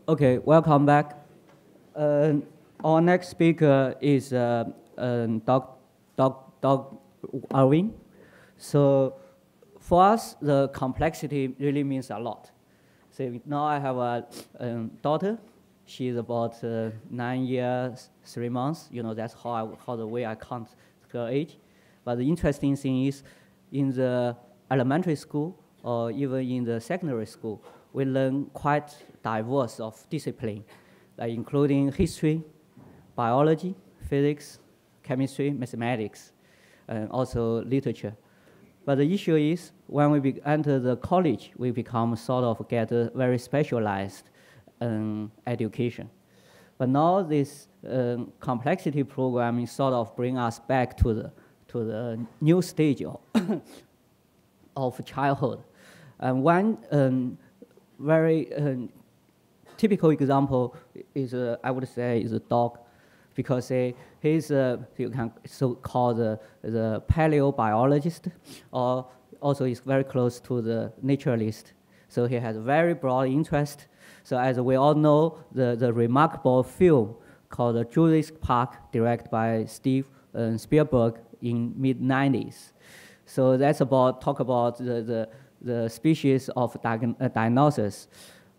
Okay, welcome back. Our next speaker is Dr. Erwin. So for us, the complexity really means a lot. So now I have a daughter. She's about 9 years, 3 months. You know, that's how the way I count her age. But the interesting thing is, in the elementary school or even in the secondary school, we learn quite diverse of discipline, like including history, biology, physics, chemistry, mathematics, and also literature. But the issue is, when we enter the college, we become sort of get a very specialized education. But now this complexity program is sort of bring us back to the new stage of childhood. And one very typical example is, I would say, is a dog, because he's you can so-called the paleobiologist, or also is very close to the naturalist. So he has a very broad interest. So as we all know, the remarkable film called Jurassic Park, directed by Steve Spielberg in mid-90s. So that's talk about the species of dinosaurs.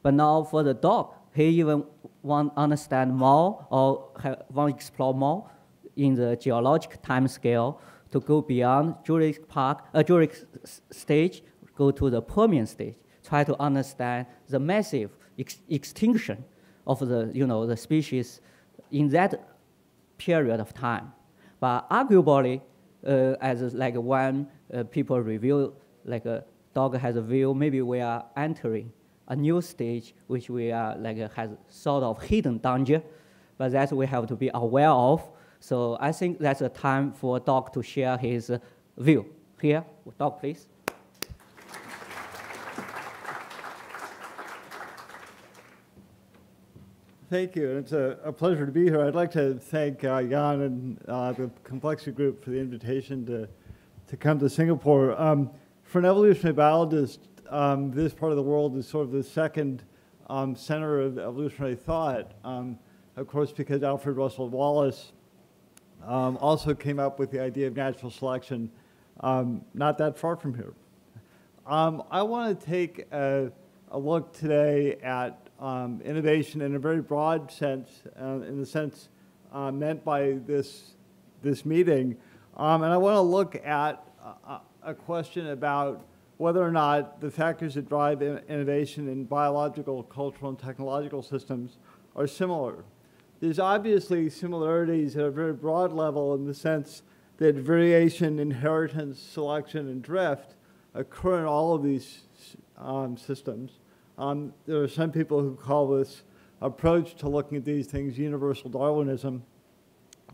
But now for the dog, he even want to understand more or want to explore more in the geologic time scale to go beyond Jurassic stage, go to the Permian stage, try to understand the massive extinction of the species in that period of time. But arguably, as like when people review, like a dog has a view, maybe we are entering a new stage which we are has sort of hidden danger, but that we have to be aware of. So I think that's a time for Doc to share his view. Here, Doc, please. Thank you. It's a pleasure to be here. I'd like to thank Jan and the Complexity Group for the invitation to come to Singapore. For an evolutionary biologist, this part of the world is sort of the second center of evolutionary thought, of course, because Alfred Russel Wallace also came up with the idea of natural selection not that far from here. I want to take a look today at innovation in a very broad sense, in the sense meant by this meeting. And I want to look at a question about whether or not the factors that drive innovation in biological, cultural, and technological systems are similar. There's obviously similarities at a very broad level in the sense that variation, inheritance, selection, and drift occur in all of these systems. There are some people who call this approach to looking at these things universal Darwinism,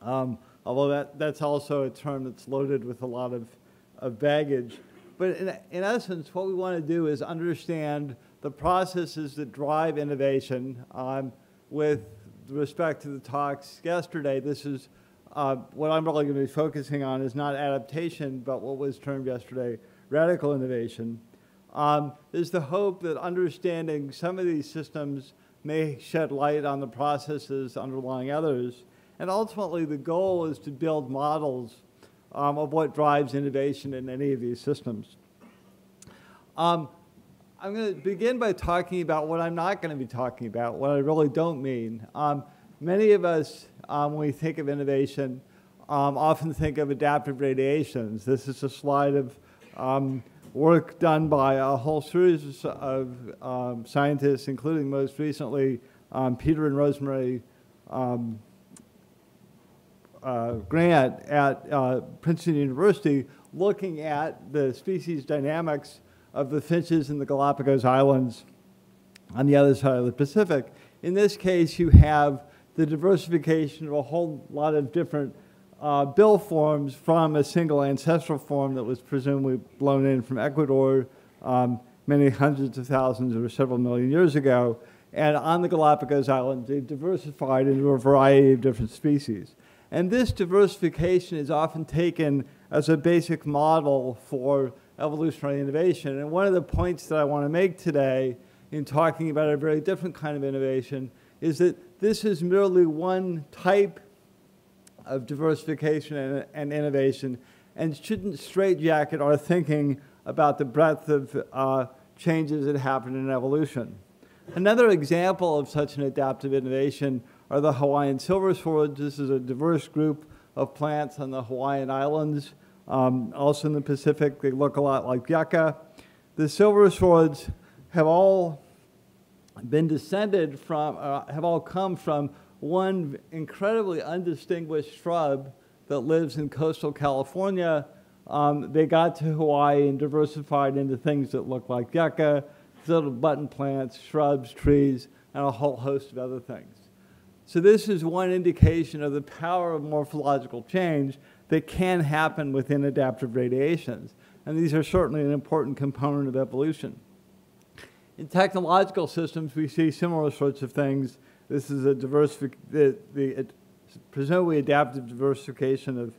although that's also a term that's loaded with a lot of baggage. But in essence, what we want to do is understand the processes that drive innovation. With respect to the talks yesterday, this is what I'm really going to be focusing on is not adaptation, but what was termed yesterday radical innovation. There's the hope that understanding some of these systems may shed light on the processes underlying others. And ultimately, the goal is to build models of what drives innovation in any of these systems. I'm going to begin by talking about what I'm not going to be talking about, what I really don't mean. Many of us, when we think of innovation, often think of adaptive radiations. This is a slide of work done by a whole series of scientists, including most recently Peter and Rosemary Grant at Princeton University, looking at the species dynamics of the finches in the Galapagos Islands on the other side of the Pacific. In this case, you have the diversification of a whole lot of different bill forms from a single ancestral form that was presumably blown in from Ecuador many hundreds of thousands or several million years ago. And on the Galapagos Islands, they've diversified into a variety of different species. And this diversification is often taken as a basic model for evolutionary innovation. And one of the points that I want to make today in talking about a very different kind of innovation is that this is merely one type of diversification and innovation, and shouldn't straitjacket our thinking about the breadth of changes that happen in evolution. Another example of such an adaptive innovation are the Hawaiian silver swords. This is a diverse group of plants on the Hawaiian Islands, also in the Pacific. They look a lot like yucca. The silver swords have all been descended from, have all come from one incredibly undistinguished shrub that lives in coastal California. They got to Hawaii and diversified into things that look like yucca, little button plants, shrubs, trees, and a whole host of other things. So this is one indication of the power of morphological change that can happen within adaptive radiations. And these are certainly an important component of evolution. In technological systems, we see similar sorts of things. This is a presumably adaptive diversification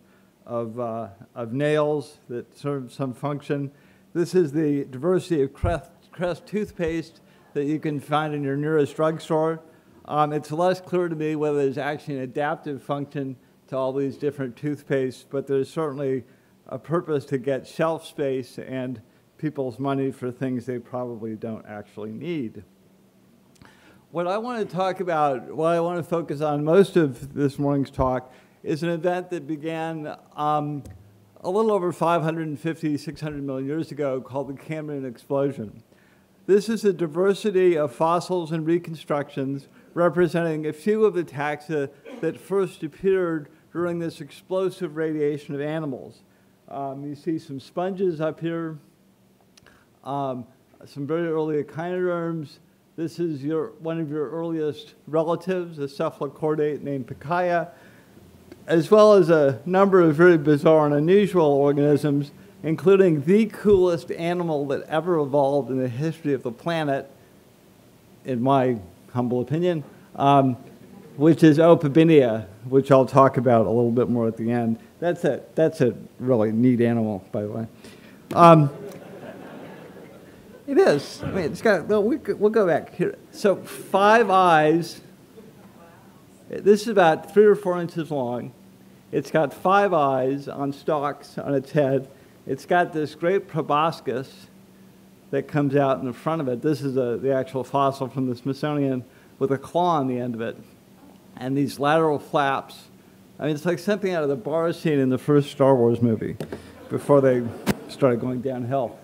of nails that serve some function. This is the diversity of Crest toothpaste that you can find in your nearest drugstore. It's less clear to me whether there's actually an adaptive function to all these different toothpastes, but there's certainly a purpose to get shelf space and people's money for things they probably don't actually need. What I want to talk about, what I want to focus on most of this morning's talk, is an event that began a little over 550, 600 million years ago called the Cambrian explosion. This is a diversity of fossils and reconstructions representing a few of the taxa that first appeared during this explosive radiation of animals. You see some sponges up here, some very early echinoderms. This is one of your earliest relatives, a cephalocordate named Pikaia, as well as a number of very bizarre and unusual organisms, including the coolest animal that ever evolved in the history of the planet, in my humble opinion, which is Opabinia, which I'll talk about a little bit more at the end. That's a really neat animal, by the way. It is. I mean, it's got, well, we'll go back here. So 5 eyes. This is about 3 or 4 inches long. It's got 5 eyes on stalks on its head. It's got this great proboscis that comes out in the front of it. This is the actual fossil from the Smithsonian with a claw on the end of it. And these lateral flaps. I mean, it's like something out of the bar scene in the first Star Wars movie before they started going downhill.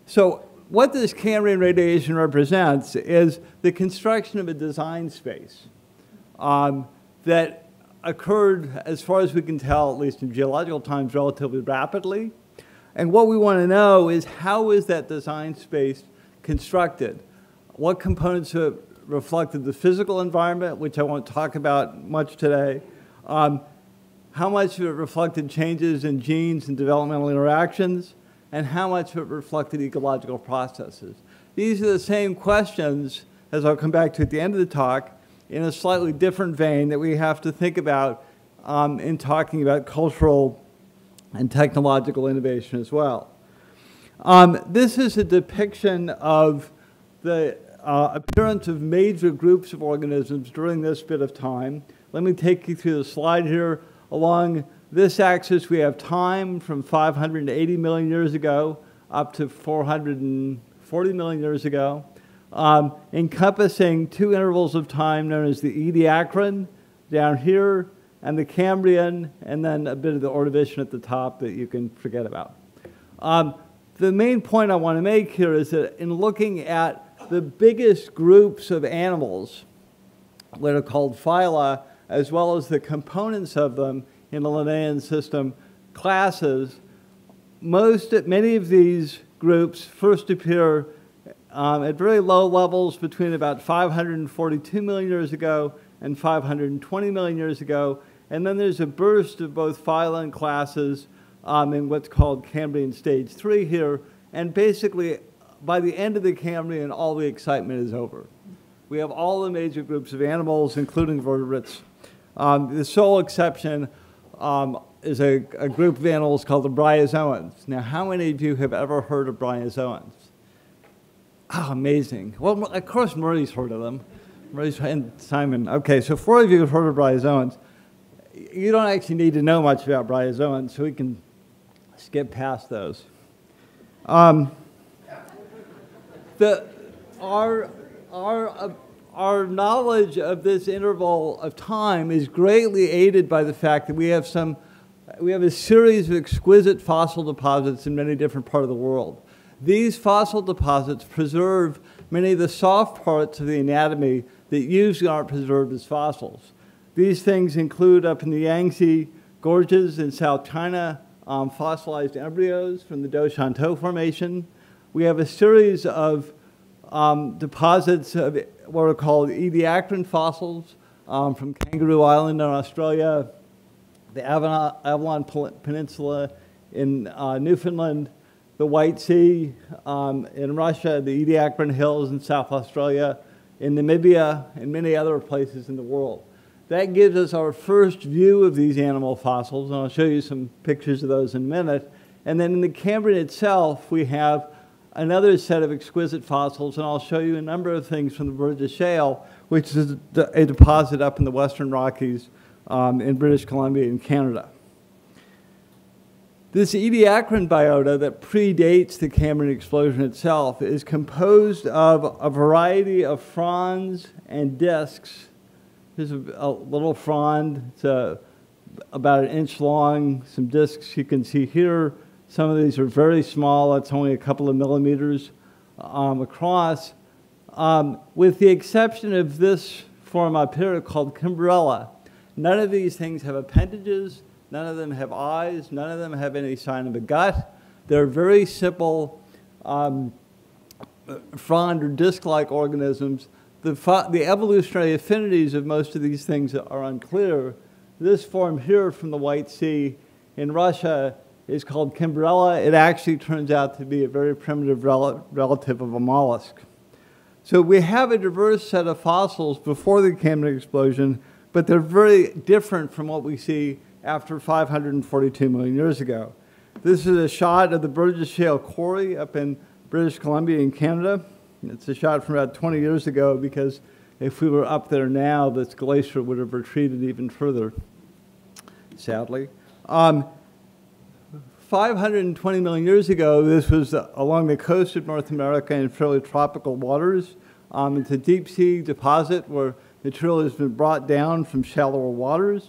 So what this Cambrian radiation represents is the construction of a design space that occurred, as far as we can tell, at least in geological times, relatively rapidly. And what we want to know is, how is that design space constructed? What components reflected the physical environment, which I won't talk about much today? How much of it reflected changes in genes and developmental interactions? And how much of it reflected ecological processes? These are the same questions, as I'll come back to at the end of the talk, in a slightly different vein that we have to think about in talking about cultural and technological innovation as well. This is a depiction of the appearance of major groups of organisms during this bit of time. Let me take you through the slide here. Along this axis, we have time from 580 million years ago up to 440 million years ago, encompassing 2 intervals of time known as the Ediacaran down here, and the Cambrian, and then a bit of the Ordovician at the top that you can forget about. The main point I want to make here is that in looking at the biggest groups of animals, what are called phyla, as well as the components of them in the Linnaean system, classes, many of these groups first appear at very low levels between about 542 million years ago and 520 million years ago. And then there's a burst of both phyla and classes in what's called Cambrian stage 3 here. And basically, by the end of the Cambrian, all the excitement is over. We have all the major groups of animals, including vertebrates. The sole exception is a group of animals called the bryozoans. Now, how many of you have ever heard of bryozoans? Oh, amazing. Well, of course Murray's heard of them. Murray's and Simon. Okay, so 4 of you have heard of bryozoans. You don't actually need to know much about bryozoans, so we can skip past those. Our knowledge of this interval of time is greatly aided by the fact that we have a series of exquisite fossil deposits in many different parts of the world. These fossil deposits preserve many of the soft parts of the anatomy that usually aren't preserved as fossils. These things include, up in the Yangtze gorges in South China, fossilized embryos from the Doshantou Formation. We have a series of deposits of what are called ediacaran fossils from Kangaroo Island in Australia, the Avalon Peninsula in Newfoundland, the White Sea in Russia, the ediacaran hills in South Australia, in Namibia, and many other places in the world. That gives us our first view of these animal fossils, and I'll show you some pictures of those in a minute. And then in the Cambrian itself, we have another set of exquisite fossils, and I'll show you a number of things from the Burgess Shale, which is a deposit up in the Western Rockies in British Columbia and Canada. This ediacaran biota that predates the Cambrian explosion itself is composed of a variety of fronds and discs. Here's a little frond. It's about 1 inch long. Some discs you can see here. Some of these are very small. It's only a couple of millimeters across. With the exception of this form up here called Cimbrella, none of these things have appendages. None of them have eyes. None of them have any sign of a gut. They're very simple frond or disc-like organisms. The evolutionary affinities of most of these things are unclear. This form here from the White Sea in Russia is called Cimbrella. It actually turns out to be a very primitive relative of a mollusk. So we have a diverse set of fossils before the Cambrian explosion, but they're very different from what we see after 542 million years ago. This is a shot of the Burgess Shale quarry up in British Columbia in Canada. It's a shot from about 20 years ago because if we were up there now, this glacier would have retreated even further, sadly. 520 million years ago, this was along the coast of North America in fairly tropical waters. It's a deep sea deposit where material has been brought down from shallower waters.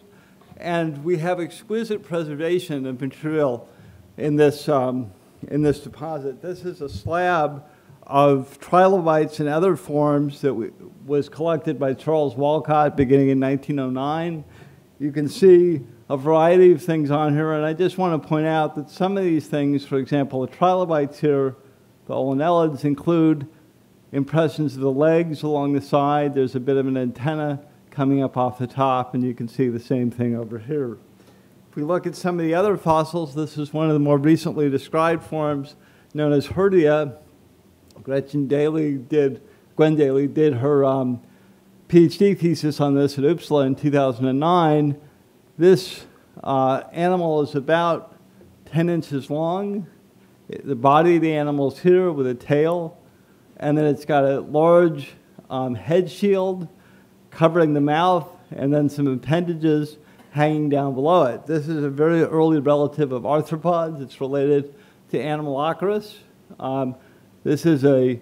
And we have exquisite preservation of material in this deposit. This is a slab of trilobites and other forms that was collected by Charles Walcott beginning in 1909. You can see a variety of things on here, and I just want to point out that some of these things, for example, the trilobites here, the olenellids, include impressions of the legs along the side. There's a bit of an antenna coming up off the top, and you can see the same thing over here. If we look at some of the other fossils, this is one of the more recently described forms known as Herdia. Gwen Daly did her PhD thesis on this at Uppsala in 2009. This animal is about 10 inches long. The body of the animal is here with a tail, and then it's got a large head shield covering the mouth, and then some appendages hanging down below it. This is a very early relative of arthropods. It's related to ANOMALOCARIS. This is a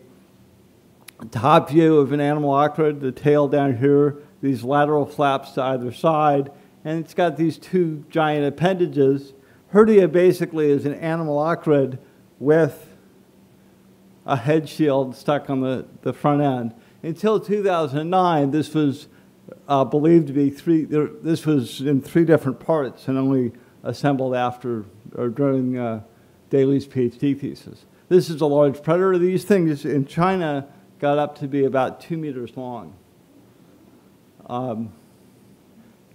top view of an ANOMALOCARID, the tail down here, these lateral flaps to either side, and it's got these two giant appendages. Herdia basically is an ANOMALOCARID with a head shield stuck on the front end. Until 2009, this was believed to be this was in 3 different parts and only assembled after or during Daly's PhD thesis. This is a large predator. These things in China got up to be about 2 meters long.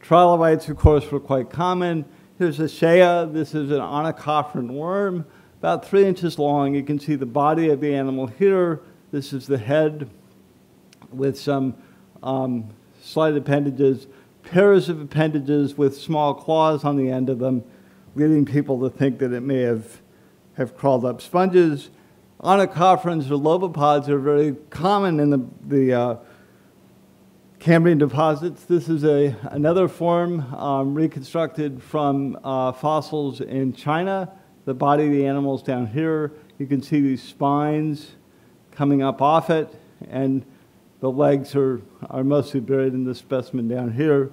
Trilobites, of course, were quite common. Here's a Shea. This is an onychophoran worm, about 3 inches long. You can see the body of the animal here. This is the head with some slight appendages, pairs of appendages with small claws on the end of them, leading people to think that it may have crawled up sponges. Onychophorans or lobopods are very common in the Cambrian deposits. This is another form reconstructed from fossils in China. The body of the animal is down here. You can see these spines coming up off it, and the legs are mostly buried in this specimen down here.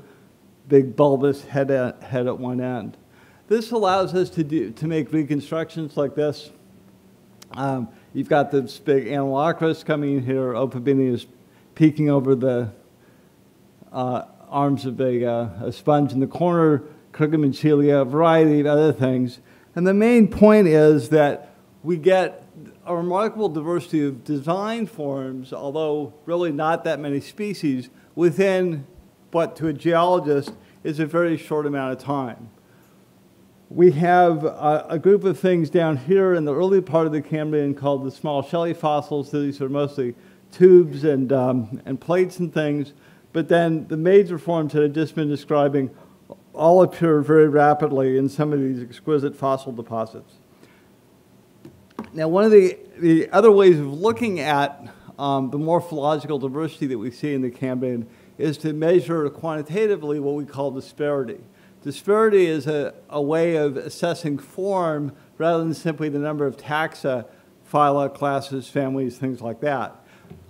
Big bulbous head at one end. This allows us to make reconstructions like this. You've got this big ANOMALOCARIS coming in here. Opabini is peeking over the arms of a sponge in the corner, Kirgamanchelia, a variety of other things. And the main point is that we get a remarkable diversity of design forms, although really not that many species, within what to a geologist is a very short amount of time. We have a group of things down here in the early part of the Cambrian called the small shelly fossils. These are mostly tubes and plates and things. But then the major forms that I've just been describing all appear very rapidly in some of these exquisite fossil deposits. Now, one of the other ways of looking at the morphological diversity that we see in the Cambrian is to measure quantitatively what we call disparity. Disparity is a way of assessing form rather than simply the number of taxa, phyla, classes, families, things like that.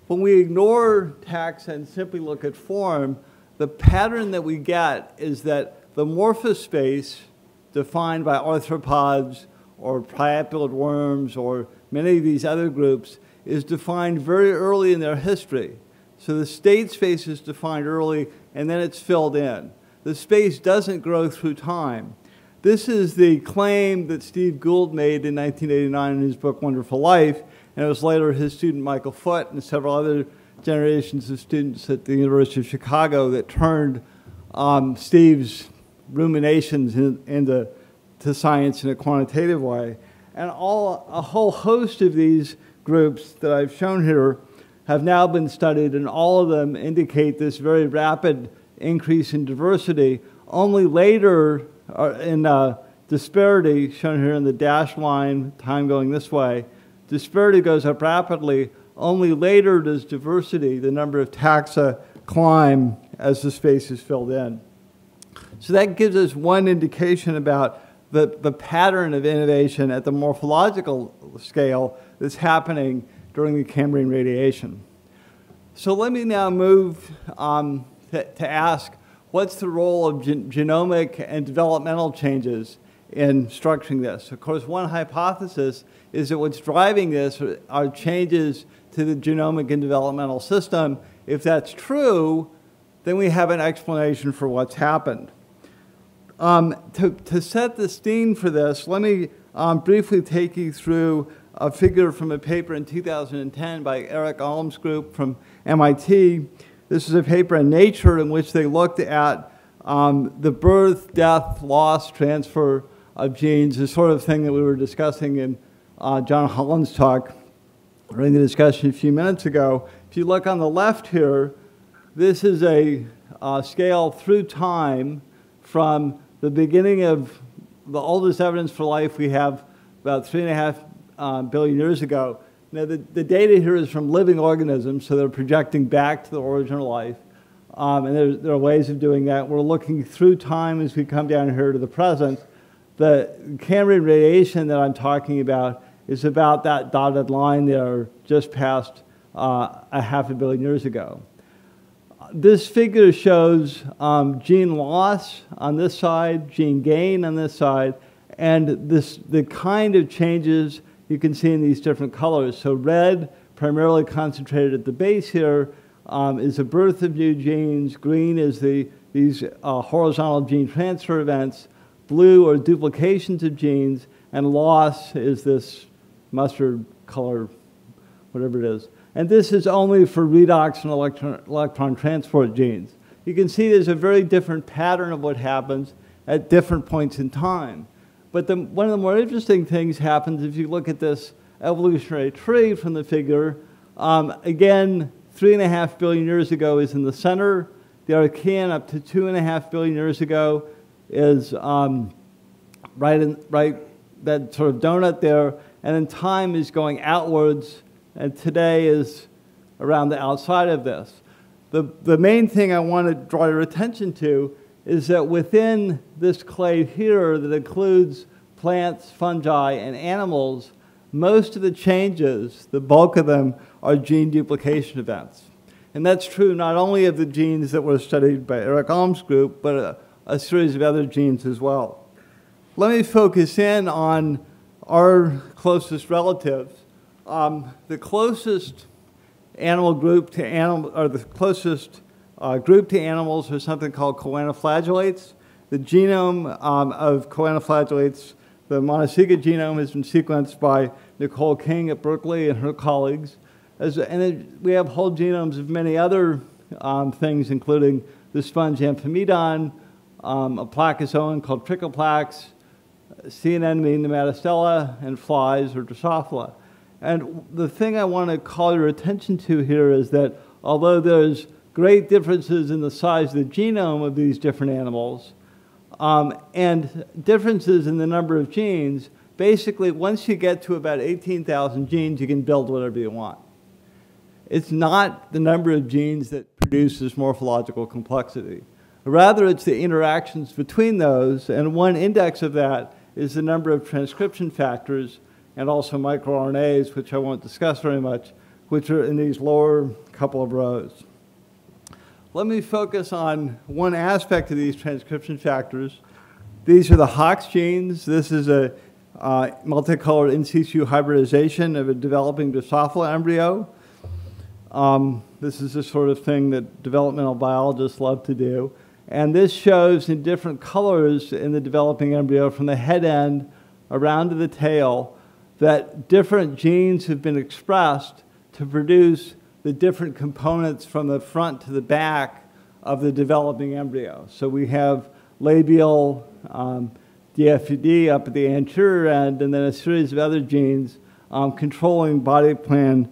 When we ignore taxa and simply look at form, the pattern that we get is that the morphospace defined by arthropods or priapulid worms or many of these other groups is defined very early in their history. So the state space is defined early and then it's filled in. The space doesn't grow through time. This is the claim that Steve Gould made in 1989 in his book Wonderful Life, and it was later his student Michael Foote and several other generations of students at the University of Chicago that turned Steve's ruminations into science in a quantitative way. And a whole host of these groups that I've shown here have now been studied, and all of them indicate this very rapid increase in diversity. Only later in disparity, shown here in the dashed line, time going this way, disparity goes up rapidly. Only later does diversity, the number of taxa, climb as the space is filled in. So that gives us one indication about the pattern of innovation at the morphological scale that's happening during the Cambrian radiation. So let me now move to ask, what's the role of genomic and developmental changes in structuring this? Of course, one hypothesis is that what's driving this are changes to the genomic and developmental system. If that's true, then we have an explanation for what's happened. To set the scene for this, let me briefly take you through a figure from a paper in 2010 by Eric Alm's group from MIT. This is a paper in Nature in which they looked at the birth, death, loss, transfer of genes, the sort of thing that we were discussing in John Holland's talk during the discussion a few minutes ago. If you look on the left here, this is a scale through time from the beginning of the oldest evidence for life we have about 3.5 billion years ago. Now, the data here is from living organisms, so they're projecting back to the origin of life. And there are ways of doing that. We're looking through time as we come down here to the present. The Cambrian radiation that I'm talking about is about that dotted line there, just past 500 million years ago. This figure shows gene loss on this side, gene gain on this side, and the kind of changes you can see in these different colors. So red, primarily concentrated at the base here, is the birth of new genes. Green is these horizontal gene transfer events. Blue are duplications of genes, and loss is this mustard color, whatever it is. And this is only for redox and electron transport genes. You can see there's a very different pattern of what happens at different points in time. But one of the more interesting things happens if you look at this evolutionary tree from the figure. Again, 3.5 billion years ago is in the center. The Archean up to 2.5 billion years ago is right that sort of donut there. and then time is going outwards, and today is around the outside of this. The main thing I want to draw your attention to is that within this clade here that includes plants, fungi, and animals, most of the changes, the bulk of them, are gene duplication events. And that's true not only of the genes that were studied by Eric Alm's group, but a series of other genes as well. Let me focus in on our closest relatives. The closest animal group to animal, or the closest group to animals is something called choanoflagellates. The genome of choanoflagellates, the Montesiga genome, has been sequenced by Nicole King at Berkeley and her colleagues. And then we have whole genomes of many other things, including the sponge Amphimedon, a placozoan called Trichoplax, sea anemone, Nematostella, and flies or Drosophila. And the thing I want to call your attention to here is that although there's great differences in the size of the genome of these different animals and differences in the number of genes, basically once you get to about 18,000 genes, you can build whatever you want. It's not the number of genes that produces morphological complexity. Rather, it's the interactions between those, and one index of that is the number of transcription factors and also microRNAs, which I won't discuss very much, which are in these lower couple of rows. Let me focus on one aspect of these transcription factors. These are the Hox genes. This is a multicolored in situ hybridization of a developing Drosophila embryo. This is the sort of thing that developmental biologists love to do. And this shows in different colors in the developing embryo from the head end around to the tail that different genes have been expressed to produce the different components from the front to the back of the developing embryo. So we have labial DFD up at the anterior end, and then a series of other genes controlling body plan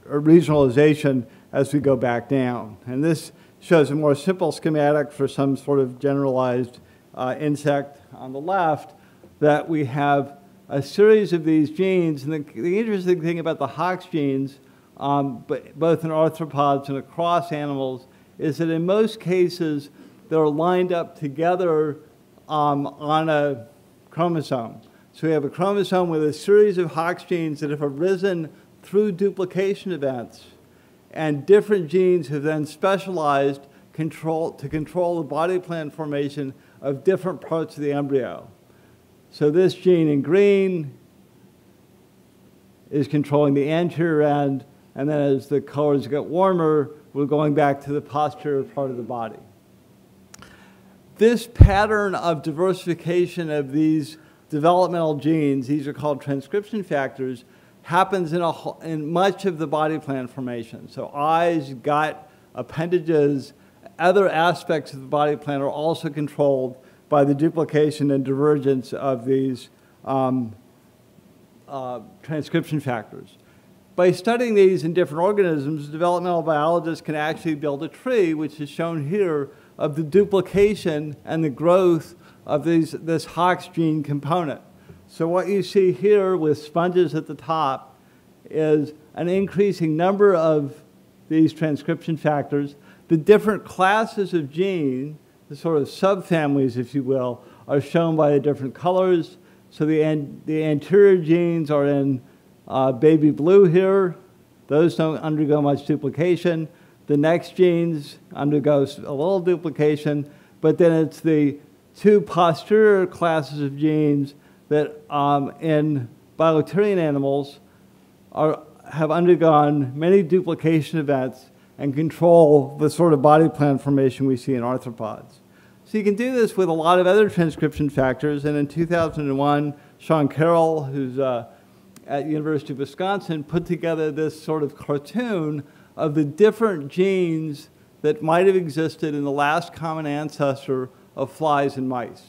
regionalization as we go back down. And this shows a more simple schematic for some sort of generalized insect on the left, that we have a series of these genes. And the interesting thing about the Hox genes, but both in arthropods and across animals, is that in most cases they're lined up together on a chromosome. So we have a chromosome with a series of Hox genes that have arisen through duplication events, and different genes have then specialized to control the body plan formation of different parts of the embryo. So this gene in green is controlling the anterior end, and then as the colors get warmer, we're going back to the posterior part of the body. This pattern of diversification of these developmental genes, these are called transcription factors, happens in much of the body plan formation. So eyes, gut, appendages, other aspects of the body plan are also controlled by the duplication and divergence of these transcription factors. By studying these in different organisms, developmental biologists can actually build a tree, which is shown here, of the duplication and the growth of this Hox gene component. So what you see here with sponges at the top is an increasing number of these transcription factors. The different classes of gene, the sort of subfamilies, if you will, are shown by the different colors. So the anterior genes are in baby blue here. Those don't undergo much duplication. The next genes undergo a little duplication, but then it's the two posterior classes of genes that in bilaterian animals have undergone many duplication events and control the sort of body plan formation we see in arthropods. So you can do this with a lot of other transcription factors, and in 2001, Sean Carroll, who's at the University of Wisconsin, put together this sort of cartoon of the different genes that might have existed in the last common ancestor of flies and mice.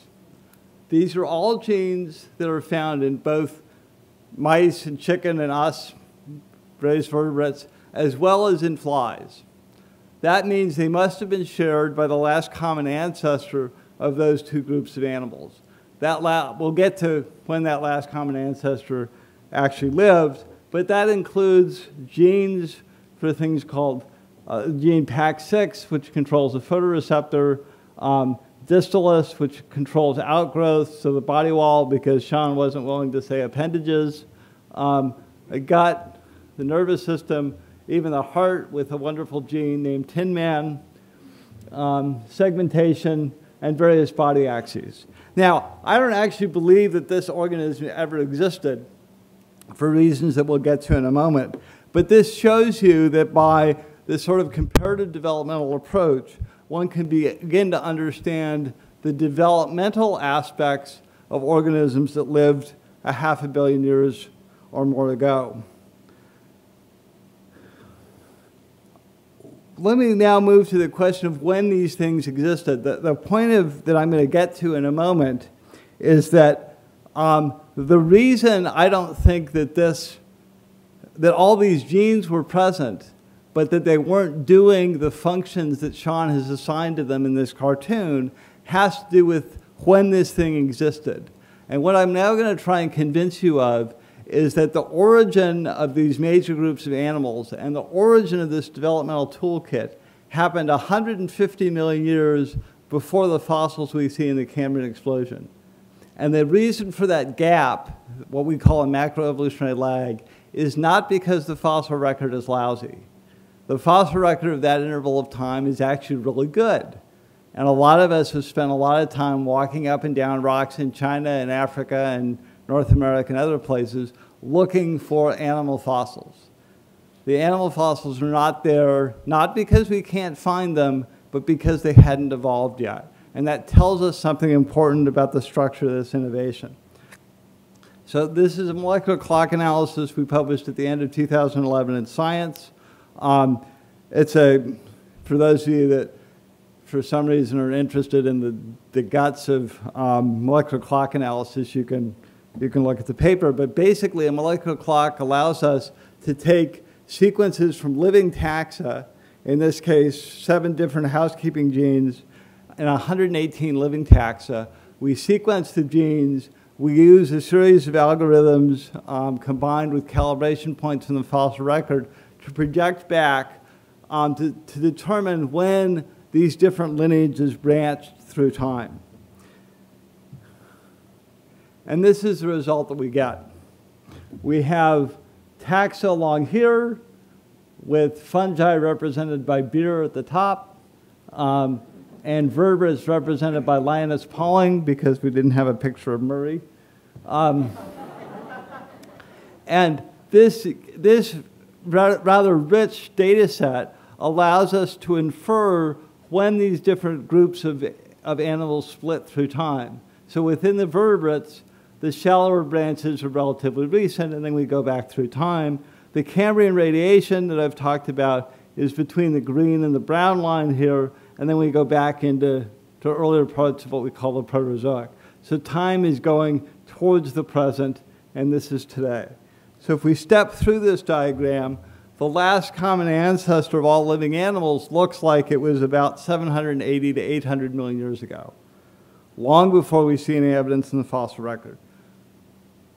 These are all genes that are found in both mice and chicken and us, raised vertebrates, as well as in flies. That means they must have been shared by the last common ancestor of those two groups of animals. we'll get to when that last common ancestor actually lived, but that includes genes for things called gene PAX6, which controls the photoreceptor, distillus, which controls outgrowth, so the body wall, because Sean wasn't willing to say appendages, the gut, the nervous system, even the heart with a wonderful gene named Tin Man, segmentation, and various body axes. Now, I don't actually believe that this organism ever existed for reasons that we'll get to in a moment, but this shows you that by this sort of comparative developmental approach, one can begin to understand the developmental aspects of organisms that lived 500 million years or more ago. Let me now move to the question of when these things existed. The point that I'm going to get to in a moment is that the reason I don't think that all these genes were present, but that they weren't doing the functions that Sean has assigned to them in this cartoon, has to do with when this thing existed. And what I'm now going to try and convince you of is that the origin of these major groups of animals and the origin of this developmental toolkit happened 150 million years before the fossils we see in the Cambrian explosion. And the reason for that gap, what we call a macroevolutionary lag, is not because the fossil record is lousy. The fossil record of that interval of time is actually really good. And a lot of us have spent a lot of time walking up and down rocks in China and Africa and North America and other places looking for animal fossils. The animal fossils are not there, not because we can't find them, but because they hadn't evolved yet. And that tells us something important about the structure of this innovation. So this is a molecular clock analysis we published at the end of 2011 in Science. For those of you that for some reason are interested in the guts of molecular clock analysis, you can look at the paper. But basically, a molecular clock allows us to take sequences from living taxa, in this case, 7 different housekeeping genes, and 118 living taxa. We sequence the genes. We use a series of algorithms combined with calibration points in the fossil record to project back to determine when these different lineages branched through time. And this is the result that we get. We have taxa along here with fungi represented by beer at the top, and vertebrates represented by Linus Pauling because we didn't have a picture of Murray. And this rather rich data set allows us to infer when these different groups of animals split through time. So within the vertebrates, the shallower branches are relatively recent, and then we go back through time. The Cambrian radiation that I've talked about is between the green and the brown line here, and then we go back into earlier parts of what we call the Proterozoic. So time is going towards the present, and this is today. So if we step through this diagram, the last common ancestor of all living animals looks like it was about 780 to 800 million years ago, long before we see any evidence in the fossil record.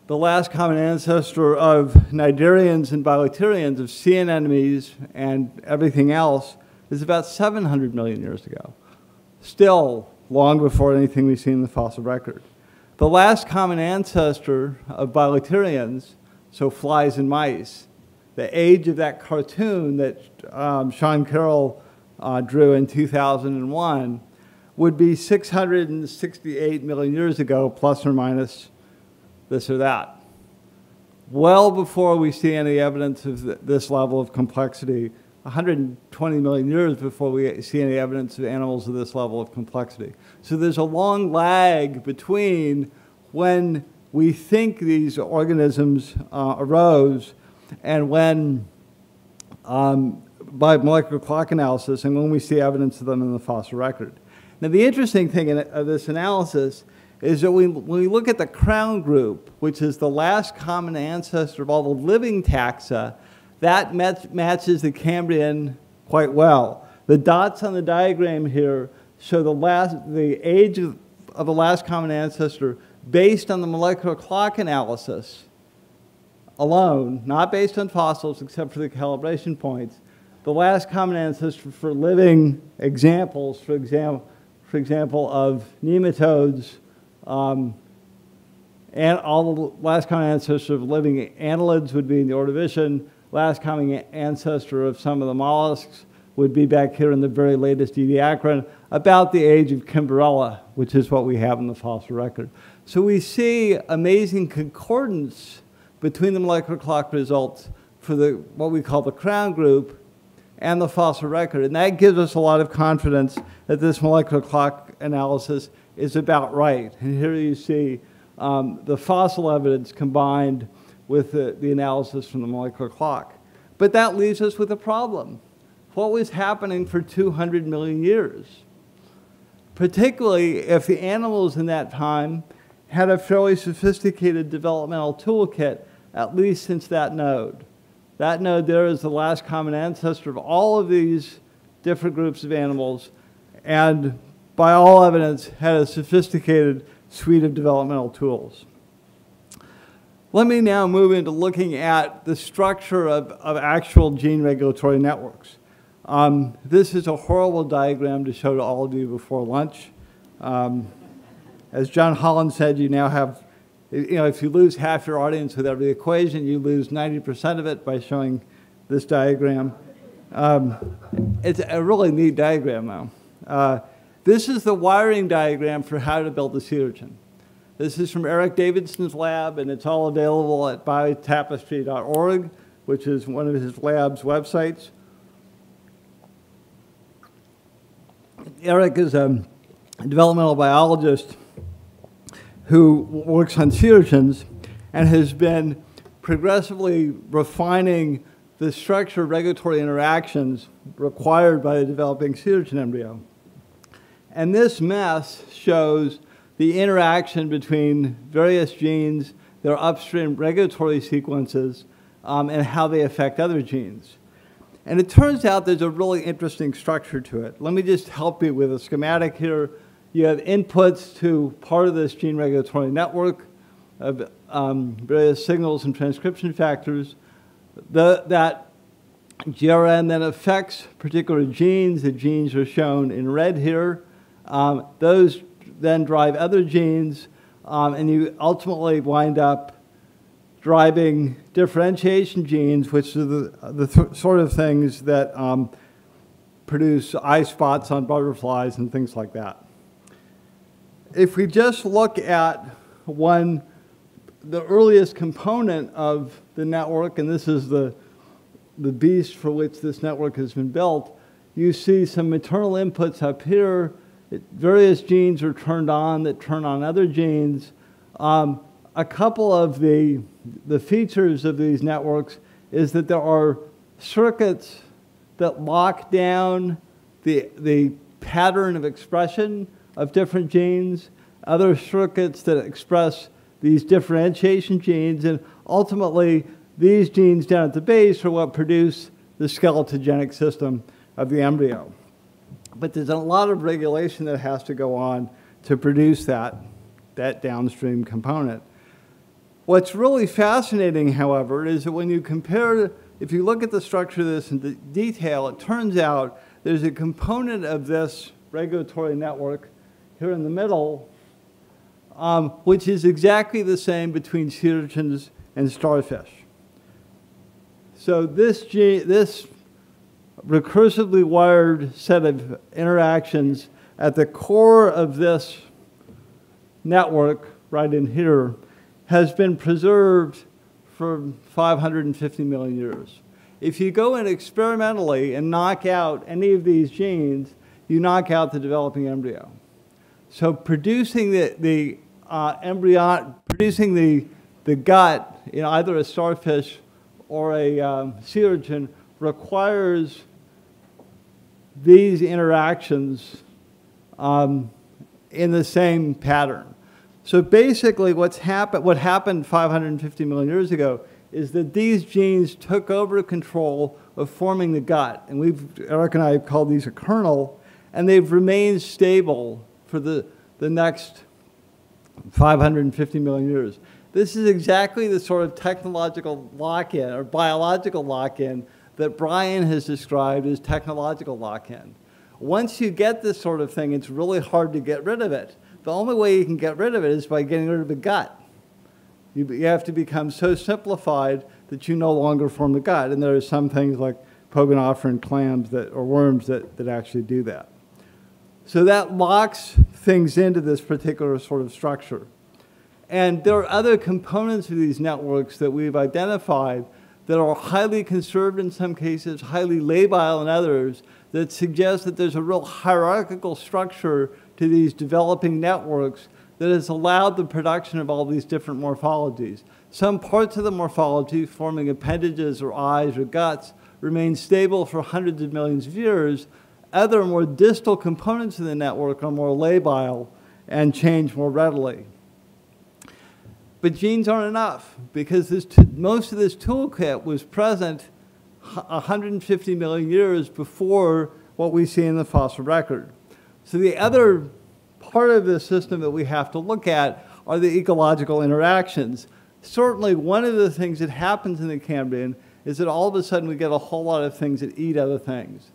The last common ancestor of cnidarians and bilaterians, of sea anemones and everything else, is about 700 million years ago, still long before anything we see in the fossil record. The last common ancestor of bilaterians, so flies and mice, the age of that cartoon that Sean Carroll drew in 2001 would be 668 million years ago, plus or minus this or that. Well before we see any evidence of this level of complexity, 120 million years before we see any evidence of animals of this level of complexity. So there's a long lag between when we think these organisms arose and when, by molecular clock analysis, and when we see evidence of them in the fossil record. Now, the interesting thing of this analysis is that when we look at the crown group, which is the last common ancestor of all the living taxa, that matches the Cambrian quite well. The dots on the diagram here show the age of the last common ancestor based on the molecular clock analysis alone, not based on fossils except for the calibration points, the last common ancestor for living examples, for example, of nematodes, and all the last common ancestor of living annelids would be in the Ordovician. Last common ancestor of some of the mollusks would be back here in the very latest Ediacaran, about the age of Cimbrella, which is what we have in the fossil record. So we see amazing concordance between the molecular clock results for what we call the crown group and the fossil record. And that gives us a lot of confidence that this molecular clock analysis is about right. And here you see the fossil evidence combined with the analysis from the molecular clock. But that leaves us with a problem. What was happening for 200 million years? Particularly if the animals in that time had a fairly sophisticated developmental toolkit, at least since that node. That node there is the last common ancestor of all of these different groups of animals, and by all evidence had a sophisticated suite of developmental tools. Let me now move into looking at the structure of actual gene regulatory networks. This is a horrible diagram to show to all of you before lunch. As John Holland said, you now have, if you lose half your audience with every equation, you lose 90% of it by showing this diagram. It's a really neat diagram, though. This is the wiring diagram for how to build a sea urchin. This is from Eric Davidson's lab, and it's all available at biotapestry.org, which is one of his lab's websites. Eric is a developmental biologist who works on sea urchins and has been progressively refining the structure of regulatory interactions required by the developing sea urchin embryo. And this mess shows the interaction between various genes, their upstream regulatory sequences, and how they affect other genes. And it turns out there's a really interesting structure to it. Let me just help you with a schematic here. You have inputs to part of this gene regulatory network of various signals and transcription factors. That GRN then affects particular genes. The genes are shown in red here. Those then drive other genes, and you ultimately wind up driving differentiation genes, which are the sort of things that produce eye spots on butterflies and things like that. If we just look at the earliest component of the network, and this is the beast for which this network has been built, you see some maternal inputs up here. Various genes are turned on that turn on other genes. A couple of the features of these networks is that there are circuits that lock down the pattern of expression of different genes, other circuits that express these differentiation genes, and ultimately these genes down at the base are what produce the skeletogenic system of the embryo. But there's a lot of regulation that has to go on to produce that downstream component. What's really fascinating, however, is that when you compare, if you look at the structure of this in detail, it turns out there's a component of this regulatory network here in the middle, which is exactly the same between sea urchins and starfish. So this recursively wired set of interactions at the core of this network right in here has been preserved for 550 million years. If you go in experimentally and knock out any of these genes, you knock out the developing embryo. So producing the gut in either a starfish or a sea urchin requires these interactions in the same pattern. So basically what happened 550 million years ago is that these genes took over control of forming the gut. And Eric and I have called these a kernel, and they've remained stable for the next 550 million years. This is exactly the sort of technological lock-in or biological lock-in that Brian has described as technological lock-in. Once you get this sort of thing, it's really hard to get rid of it. The only way you can get rid of it is by getting rid of the gut. You have to become so simplified that you no longer form the gut. And there are some things like pogonophoran clams or worms that actually do that. So that locks things into this particular sort of structure. And there are other components of these networks that we've identified that are highly conserved in some cases, highly labile in others, that suggest that there's a real hierarchical structure to these developing networks that has allowed the production of all these different morphologies. Some parts of the morphology, forming appendages or eyes or guts, remain stable for hundreds of millions of years. Other more distal components of the network are more labile and change more readily. But genes aren't enough, because most of this toolkit was present 150 million years before what we see in the fossil record. So the other part of this system that we have to look at are the ecological interactions. Certainly one of the things that happens in the Cambrian is that all of a sudden we get a whole lot of things that eat other things.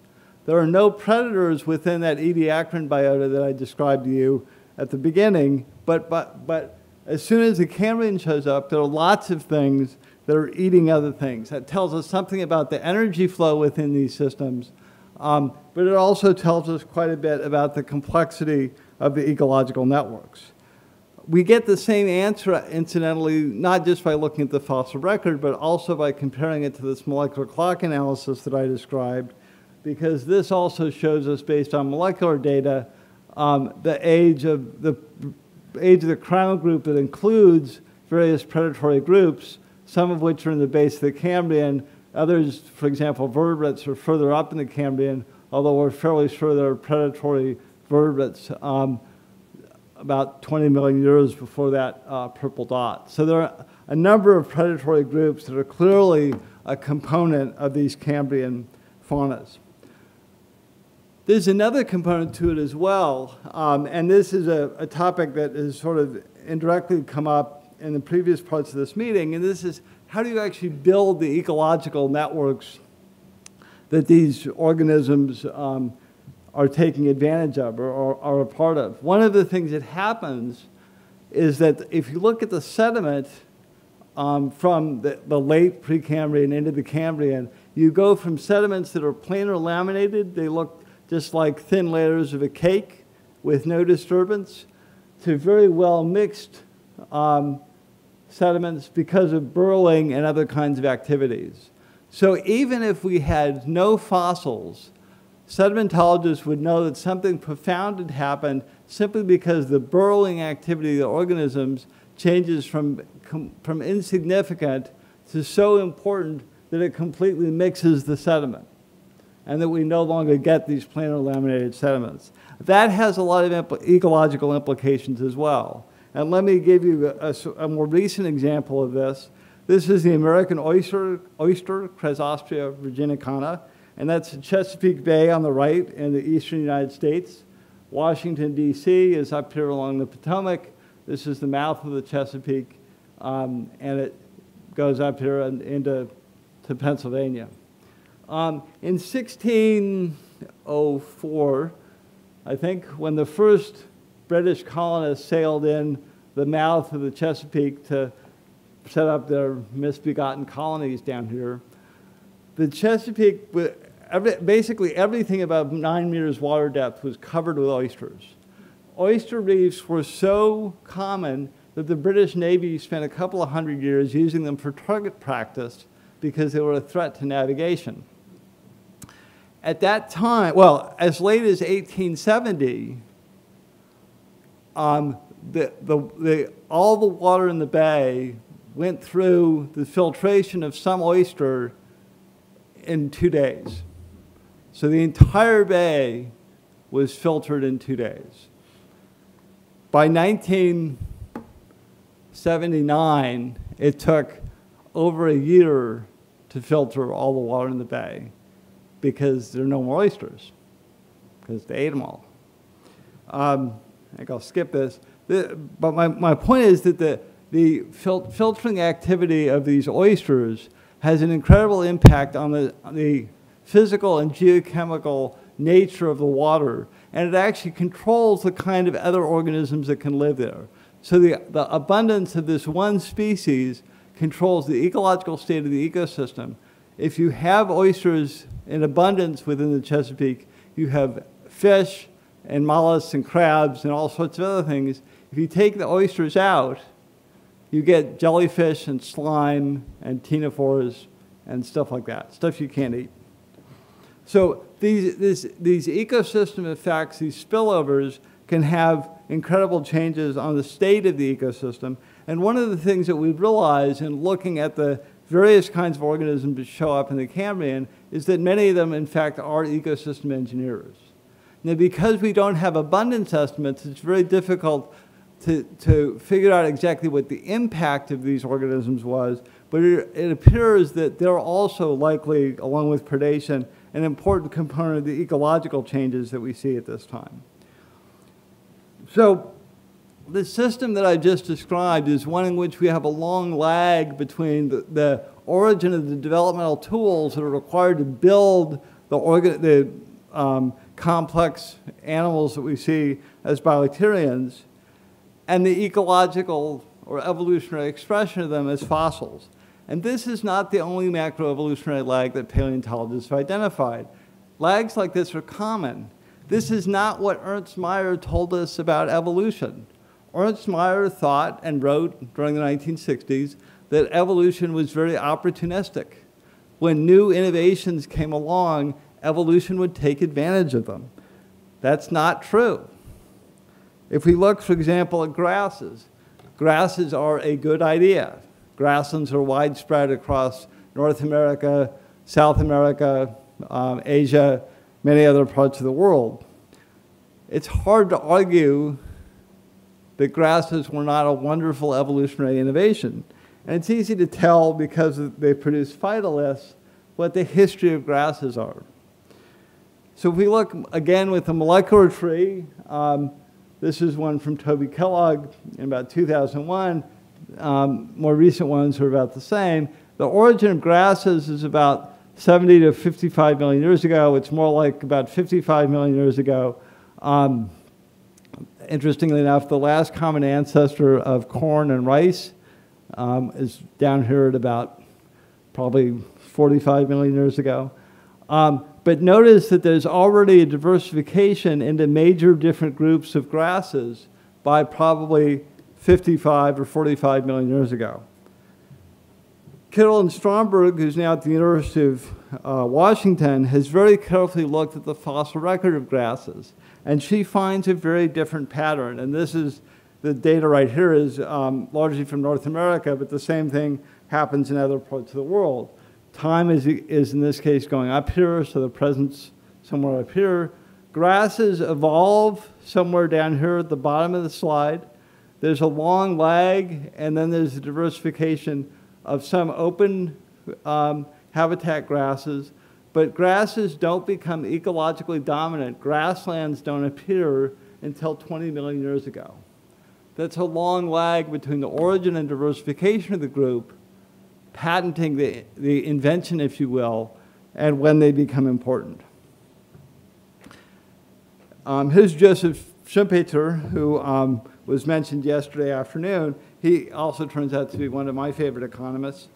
There are no predators within that ediacaran biota that I described to you at the beginning, but as soon as the Cambrian shows up, there are lots of things that are eating other things. That tells us something about the energy flow within these systems, but it also tells us quite a bit about the complexity of the ecological networks. We get the same answer, incidentally, not just by looking at the fossil record, but also by comparing it to this molecular clock analysis that I described, because this also shows us, based on molecular data, the age of the crown group that includes various predatory groups, some of which are in the base of the Cambrian. Others, for example, vertebrates, are further up in the Cambrian, although we're fairly sure there are predatory vertebrates about 20 million years before that purple dot. So there are a number of predatory groups that are clearly a component of these Cambrian faunas. There's another component to it as well, and this is a topic that has sort of indirectly come up in the previous parts of this meeting, and this is how do you actually build the ecological networks that these organisms are taking advantage of or are a part of. One of the things that happens is that if you look at the sediment from the late Precambrian into the Cambrian, you go from sediments that are planar laminated, they look just like thin layers of a cake with no disturbance, to very well mixed sediments because of burrowing and other kinds of activities. So even if we had no fossils, sedimentologists would know that something profound had happened simply because the burrowing activity of the organisms changes from insignificant to so important that it completely mixes the sediment, and that we no longer get these planar laminated sediments. That has a lot of ecological implications as well. And let me give you a more recent example of this. This is the American oyster, Crassostrea virginicana, and that's Chesapeake Bay on the right in the eastern United States. Washington, D.C. is up here along the Potomac. This is the mouth of the Chesapeake, and it goes up here and into Pennsylvania. In 1604, I think, when the first British colonists sailed in the mouth of the Chesapeake to set up their misbegotten colonies down here, the Chesapeake, basically everything above 9 meters water depth was covered with oysters. Oyster reefs were so common that the British Navy spent a couple of hundred years using them for target practice because they were a threat to navigation. At that time, well, as late as 1870, all the water in the bay went through the filtration of some oyster in 2 days. So the entire bay was filtered in 2 days. By 1979, it took over a year to filter all the water in the bay because there are no more oysters, because they ate them all. I think I'll skip this. But my point is that the filtering activity of these oysters has an incredible impact on the physical and geochemical nature of the water, and it actually controls the kind of other organisms that can live there. So the abundance of this one species controls the ecological state of the ecosystem. If you have oysters in abundance within the Chesapeake, you have fish and mollusks and crabs and all sorts of other things. If you take the oysters out, you get jellyfish and slime and ctenophores and stuff like that, stuff you can't eat. So these ecosystem effects, these spillovers, can have incredible changes on the state of the ecosystem. And one of the things that we've realized in looking at the various kinds of organisms that show up in the Cambrian is that many of them, in fact, are ecosystem engineers. Now, because we don't have abundance estimates, it's very difficult to figure out exactly what the impact of these organisms was, but it appears that they're also likely, along with predation, an important component of the ecological changes that we see at this time. So the system that I just described is one in which we have a long lag between the origin of the developmental tools that are required to build the complex animals that we see as biolacterians and the ecological or evolutionary expression of them as fossils. And this is not the only macroevolutionary lag that paleontologists have identified. Lags like this are common. This is not what Ernst Mayr told us about evolution. Ernst Mayr thought and wrote during the 1960s that evolution was very opportunistic. When new innovations came along, evolution would take advantage of them. That's not true. If we look, for example, at grasses, grasses are a good idea. Grasslands are widespread across North America, South America, Asia, many other parts of the world. It's hard to argue that grasses were not a wonderful evolutionary innovation. And it's easy to tell because they produce phytoliths what the history of grasses are. So if we look again with the molecular tree, this is one from Toby Kellogg in about 2001. More recent ones are about the same. The origin of grasses is about 70 to 55 million years ago. It's more like about 55 million years ago. Interestingly enough, the last common ancestor of corn and rice is down here at about probably 45 million years ago. But notice that there's already a diversification into major different groups of grasses by probably 55 or 45 million years ago. Kittel and Stromberg, who's now at the University of Washington, has very carefully looked at the fossil record of grasses. And she finds a very different pattern. And this is, the data right here is largely from North America, but the same thing happens in other parts of the world. Time is in this case going up here, so the present's somewhere up here. Grasses evolve somewhere down here at the bottom of the slide. There's a long lag, and then there's a diversification of some open habitat grasses. But grasses don't become ecologically dominant. Grasslands don't appear until 20 million years ago. That's a long lag between the origin and diversification of the group, patenting the invention, if you will, and when they become important. Here's Joseph Schumpeter, who was mentioned yesterday afternoon. He also turns out to be one of my favorite economists.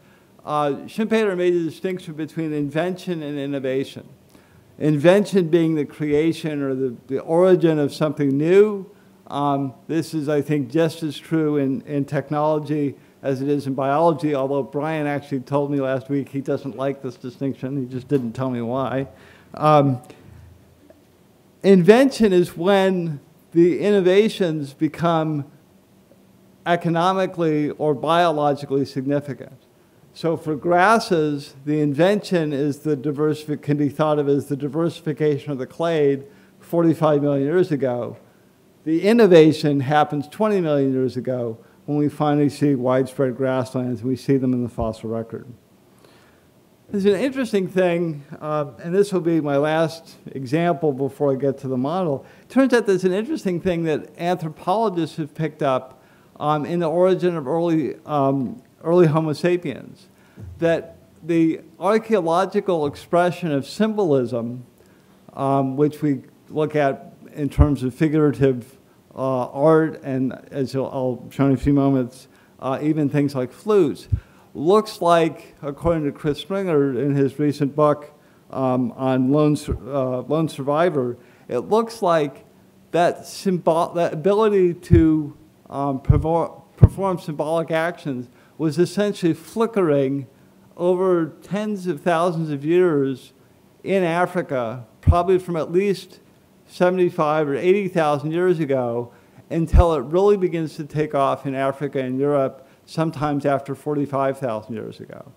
Schumpeter made a distinction between invention and innovation. Invention being the creation or the origin of something new. This is, I think, just as true in technology as it is in biology, although Brian actually told me last week he doesn't like this distinction. He just didn't tell me why. Invention is when the innovations become economically or biologically significant. So for grasses, the invention is can be thought of as the diversification of the clade 45 million years ago. The innovation happens 20 million years ago when we finally see widespread grasslands, and we see them in the fossil record. There's an interesting thing, and this will be my last example before I get to the model. It turns out there's an interesting thing that anthropologists have picked up in the origin of early Homo sapiens, that the archaeological expression of symbolism, which we look at in terms of figurative art, and as I'll show in a few moments, even things like flutes, looks like, according to Chris Springer in his recent book on Lone Survivor, it looks like that ability to perform symbolic actions was essentially flickering over tens of thousands of years in Africa, probably from at least 75 or 80,000 years ago, until it really begins to take off in Africa and Europe sometimes after 45,000 years ago.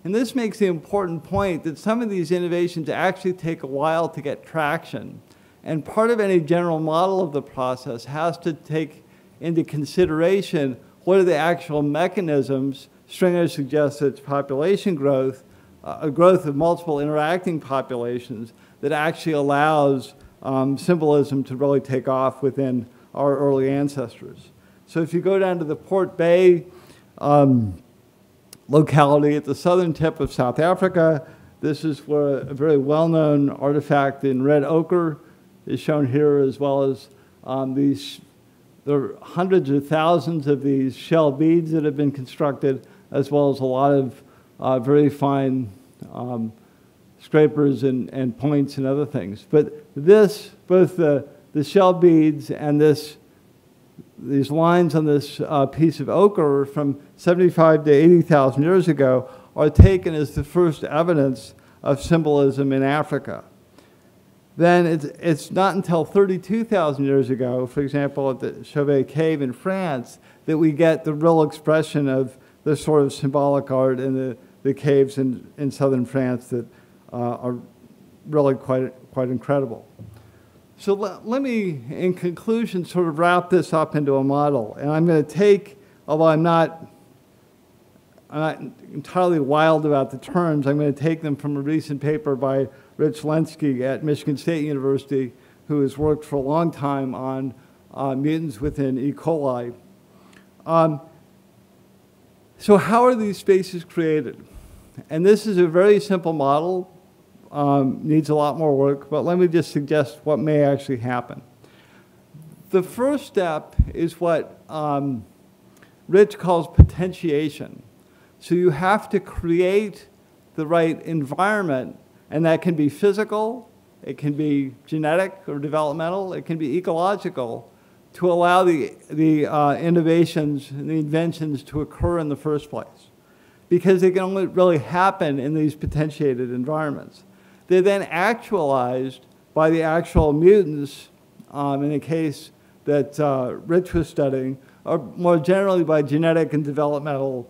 And this makes the important point that some of these innovations actually take a while to get traction. And part of any general model of the process has to take into consideration what are the actual mechanisms. Stringer suggests it's population growth, a growth of multiple interacting populations that actually allows symbolism to really take off within our early ancestors. So if you go down to the Port Bay locality at the southern tip of South Africa, this is where a very well-known artifact in red ochre is shown here, as well as there are hundreds of thousands of these shell beads that have been constructed, as well as a lot of very fine scrapers and points and other things. But this, both the shell beads and these lines on this piece of ochre from 75 to 80,000 years ago are taken as the first evidence of symbolism in Africa. Then it's not until 32,000 years ago, for example, at the Chauvet Cave in France, that we get the real expression of the sort of symbolic art in the caves in southern France that are really quite incredible. So let me, in conclusion, sort of wrap this up into a model. And I'm going to take, although I'm not entirely wild about the terms, I'm going to take them from a recent paper by Rich Lenski at Michigan State University, who has worked for a long time on mutants within E. coli. So how are these spaces created? And this is a very simple model. Needs a lot more work, but let me just suggest what may actually happen. The first step is what Rich calls potentiation. So you have to create the right environment, and that can be physical, it can be genetic or developmental, it can be ecological, to allow the innovations and the inventions to occur in the first place. Because they can only really happen in these potentiated environments. They're then actualized by the actual mutants, in the case that Rich was studying, or more generally by genetic and developmental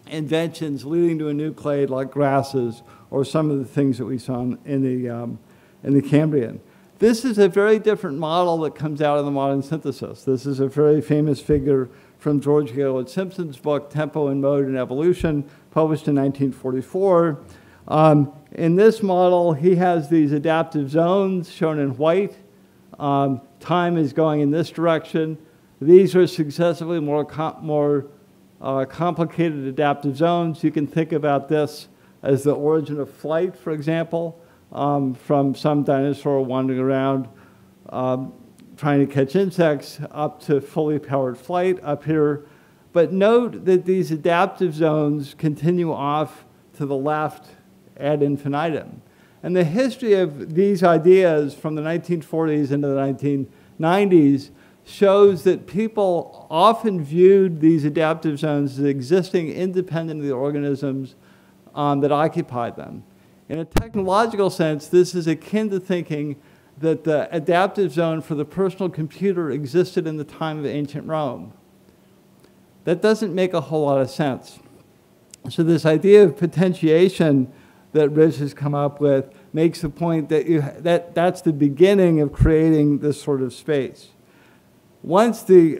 inventions leading to a new clade like grasses or some of the things that we saw in the Cambrian. This is a very different model that comes out of the modern synthesis. This is a very famous figure from George Gaylord Simpson's book, Tempo and Mode in Evolution, published in 1944. In this model, he has these adaptive zones shown in white. Time is going in this direction. These are successively more complicated adaptive zones. You can think about this as the origin of flight, for example, from some dinosaur wandering around trying to catch insects up to fully powered flight up here. But note that these adaptive zones continue off to the left ad infinitum. And the history of these ideas from the 1940s into the 1990s shows that people often viewed these adaptive zones as existing independent of the organisms that occupied them. In a technological sense, this is akin to thinking that the adaptive zone for the personal computer existed in the time of ancient Rome. That doesn't make a whole lot of sense. So this idea of potentiation that Rich has come up with makes the point that that's the beginning of creating this sort of space. Once the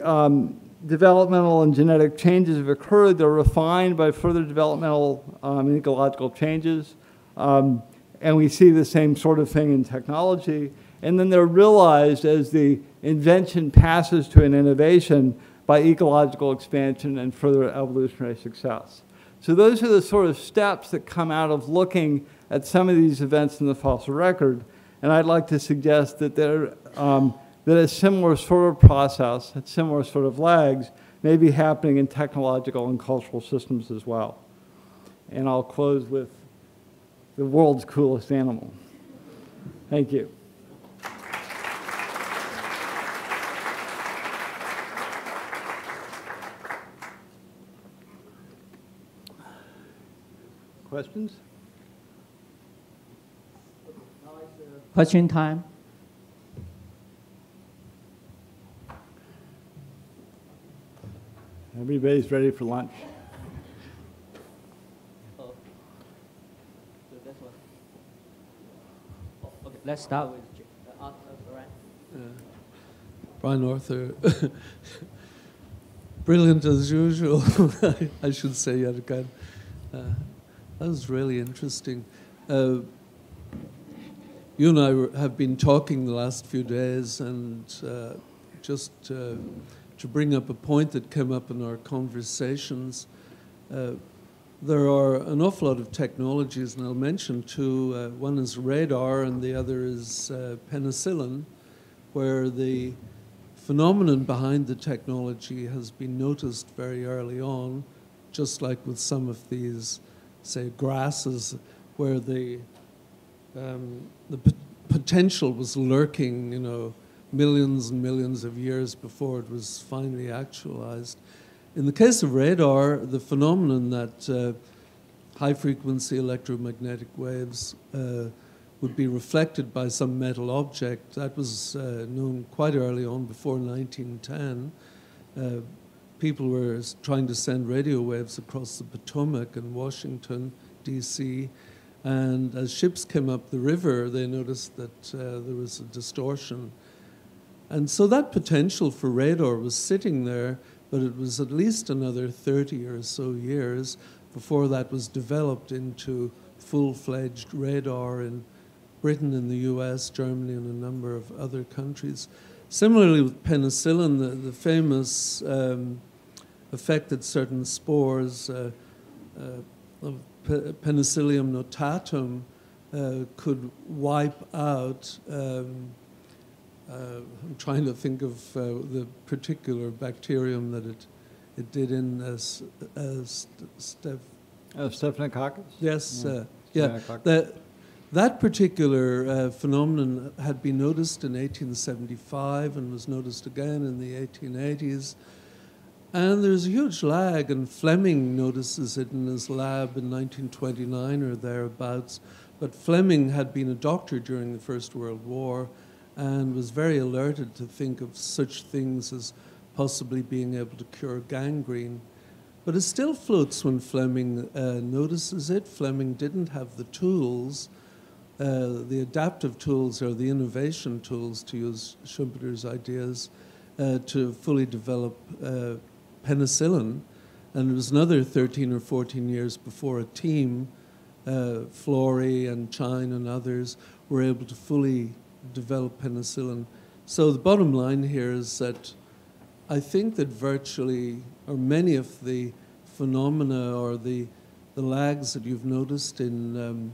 developmental and genetic changes have occurred. They're refined by further developmental and ecological changes. And we see the same sort of thing in technology. And then they're realized as the invention passes to an innovation by ecological expansion and further evolutionary success. So those are the sort of steps that come out of looking at some of these events in the fossil record. And I'd like to suggest that that a similar sort of process, a similar sort of lags, may be happening in technological and cultural systems as well. And I'll close with the world's coolest animal. Thank you. Questions? Question time. Everybody's ready for lunch. Okay, let's start with Brian Arthur. Brilliant as usual, I should say yet again. That was really interesting. You and I have been talking the last few days, and just to bring up a point that came up in our conversations, there are an awful lot of technologies, and I'll mention two. One is radar, and the other is penicillin, where the phenomenon behind the technology has been noticed very early on, just like with some of these, say, grasses, where the potential was lurking, you know, millions and millions of years before it was finally actualized. In the case of radar, the phenomenon that high-frequency electromagnetic waves would be reflected by some metal object, that was known quite early on, before 1910. People were trying to send radio waves across the Potomac in Washington, D.C., and as ships came up the river, they noticed that there was a distortion. And so that potential for radar was sitting there, but it was at least another 30 or so years before that was developed into full-fledged radar in Britain, in the US, Germany, and a number of other countries. Similarly with penicillin, the famous effect that certain spores of Penicillium notatum could wipe out. I'm trying to think of the particular bacterium that it did in Staphylococcus? Yes, yeah. That particular phenomenon had been noticed in 1875 and was noticed again in the 1880s. And there's a huge lag, and Fleming notices it in his lab in 1929 or thereabouts. But Fleming had been a doctor during the First World War and was very alerted to think of such things as possibly being able to cure gangrene. But it still floats when Fleming notices it. Fleming didn't have the tools, the adaptive tools or the innovation tools, to use Schumpeter's ideas, to fully develop penicillin. And it was another 13 or 14 years before a team, Florey and Chine and others, were able to fully develop penicillin. So the bottom line here is that I think that virtually, or many of the phenomena or the lags that you've noticed in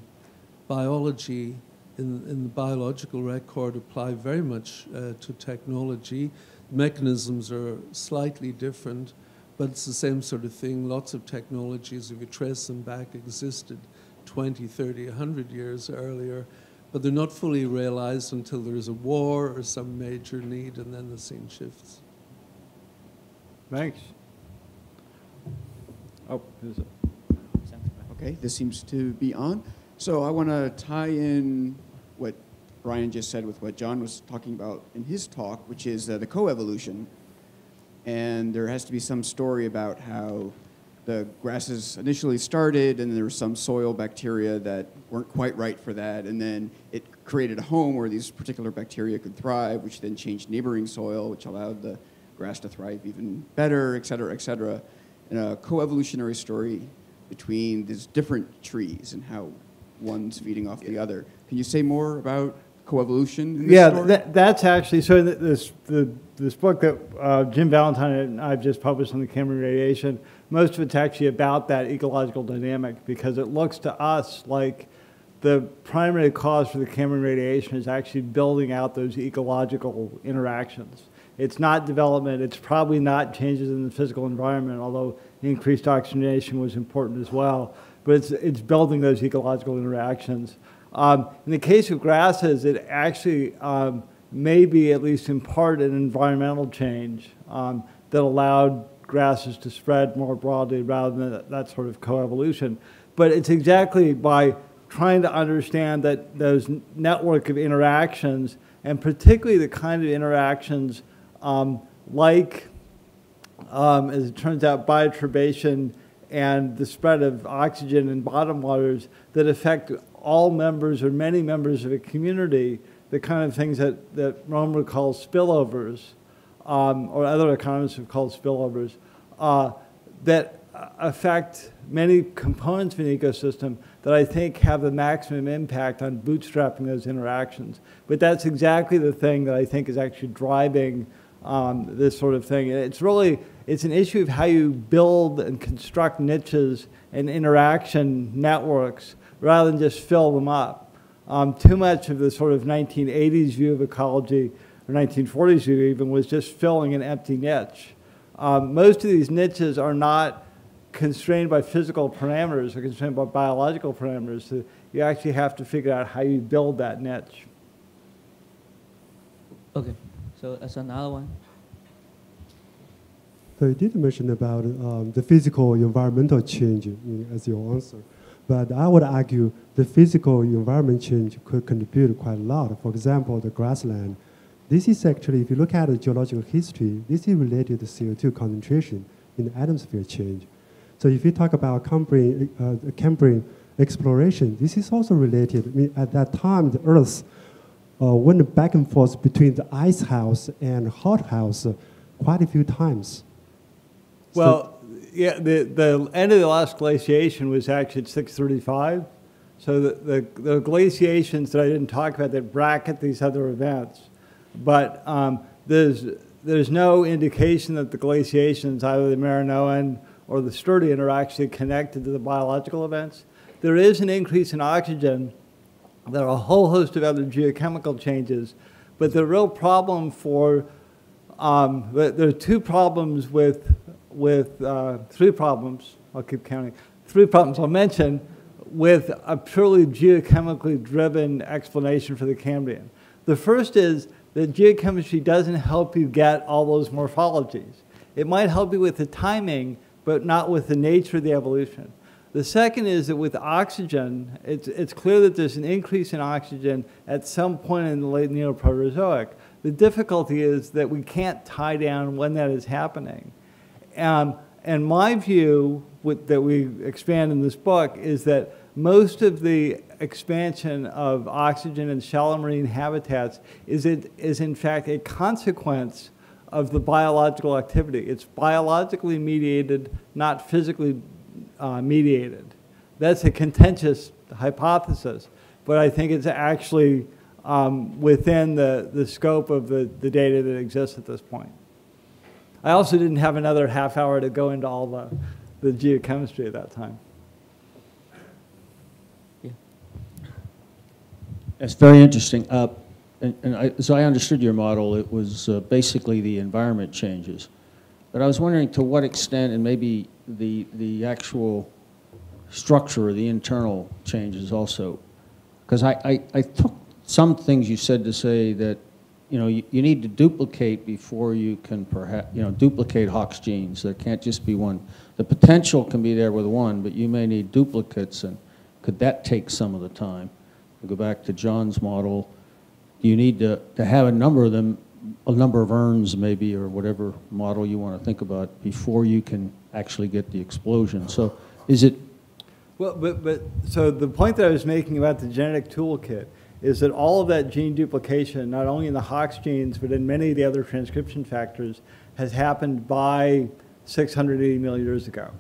biology, in the biological record, apply very much to technology. Mechanisms are slightly different, but it's the same sort of thing. Lots of technologies, if you trace them back, existed 20, 30, 100 years earlier, but they're not fully realized until there's a war or some major need, and then the scene shifts. Thanks. Oh, is it? Okay, this seems to be on. So I want to tie in what Brian just said with what John was talking about in his talk, which is the coevolution. And there has to be some story about how the grasses initially started, and there was some soil bacteria that weren't quite right for that, and then it created a home where these particular bacteria could thrive, which then changed neighboring soil, which allowed the grass to thrive even better, et cetera, and a coevolutionary story between these different trees and how one's feeding off the other. Can you say more about coevolution in this story? That's actually, so this book that Jim Valentine and I've just published on the Cambrian radiation, most of it's actually about that ecological dynamic, because it looks to us like the primary cause for the Cambrian radiation is actually building out those ecological interactions. It's not development, it's probably not changes in the physical environment, although increased oxygenation was important as well, but it's building those ecological interactions. In the case of grasses, it actually may be, at least in part, an environmental change that allowed grasses to spread more broadly rather than that sort of coevolution. But it's exactly by trying to understand that those network of interactions, and particularly the kind of interactions like, as it turns out, bioturbation and the spread of oxygen in bottom waters that affect all members or many members of a community, the kind of things that Rome would call spillovers, or other economists have called spillovers, that affect many components of an ecosystem that I think have the maximum impact on bootstrapping those interactions. But that's exactly the thing that I think is actually driving this sort of thing. And it's an issue of how you build and construct niches and interaction networks rather than just fill them up. Too much of the sort of 1980s view of ecology, or 1940s view even, was just filling an empty niche. Most of these niches are not constrained by physical parameters, they're constrained by biological parameters. So you actually have to figure out how you build that niche. Okay, so that's another one. So you did mention about the physical environmental change as your answer. But I would argue the physical environment change could contribute quite a lot. For example, the grassland. This is actually, if you look at the geological history, this is related to CO2 concentration in the atmosphere change. So if you talk about Cambrian exploration, this is also related. I mean, at that time, the Earth went back and forth between the ice house and hot house quite a few times. Well, yeah, the end of the last glaciation was actually at 635. So the glaciations that I didn't talk about that bracket these other events, but there's no indication that the glaciations, either the Marinoan or the Sturtian, are actually connected to the biological events. There is an increase in oxygen. There are a whole host of other geochemical changes, but the real problem for there are two problems with three problems, I'll keep counting, three problems I'll mention with a purely geochemically driven explanation for the Cambrian. The first is that geochemistry doesn't help you get all those morphologies. It might help you with the timing, but not with the nature of the evolution. The second is that with oxygen, it's clear that there's an increase in oxygen at some point in the late Neoproterozoic. The difficulty is that we can't tie down when that is happening. And my view that we expand in this book is that most of the expansion of oxygen in shallow marine habitats is in fact a consequence of the biological activity. It's biologically mediated, not physically mediated. That's a contentious hypothesis, but I think it's actually within the scope of the data that exists at this point. I also didn't have another half hour to go into all the geochemistry at that time. Yeah. That's very interesting. As I understood your model, it was basically the environment changes. But I was wondering to what extent, and maybe the actual structure or the internal changes also. Because I took some things you said to say that you need to duplicate before you can perhaps, duplicate Hox genes. There can't just be one. The potential can be there with one, but you may need duplicates, and could that take some of the time? To go back to John's model, you need to have a number of them, a number of urns maybe, or whatever model you want to think about before you can actually get the explosion. So is it? Well, so the point that I was making about the genetic toolkit is that all of that gene duplication, not only in the Hox genes, but in many of the other transcription factors, has happened by 680 million years ago.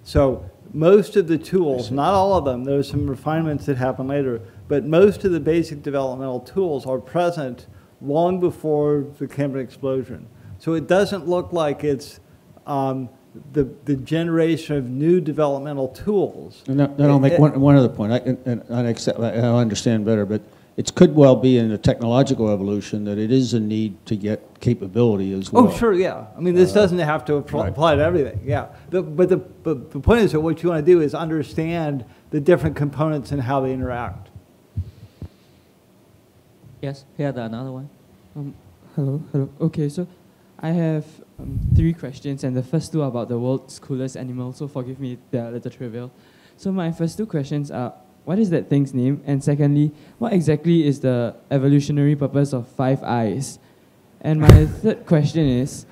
So most of the tools, not all of them, there's some refinements that happen later, but most of the basic developmental tools are present long before the Cambrian explosion. So it doesn't look like it's the generation of new developmental tools. And then I'll make one other point. I understand better, but it could well be in the technological evolution that it is a need to get capability as well. Oh, sure, yeah. I mean, this doesn't have to apply to everything, yeah. But the point is that what you want to do is understand the different components and how they interact. Yes, here's another one. Hello. Okay, so I have 3 questions, and the first 2 are about the world's coolest animal, so forgive me, they're a little trivial. So my first 2 questions are, what is that thing's name? And secondly, what exactly is the evolutionary purpose of 5 eyes? And my third question is,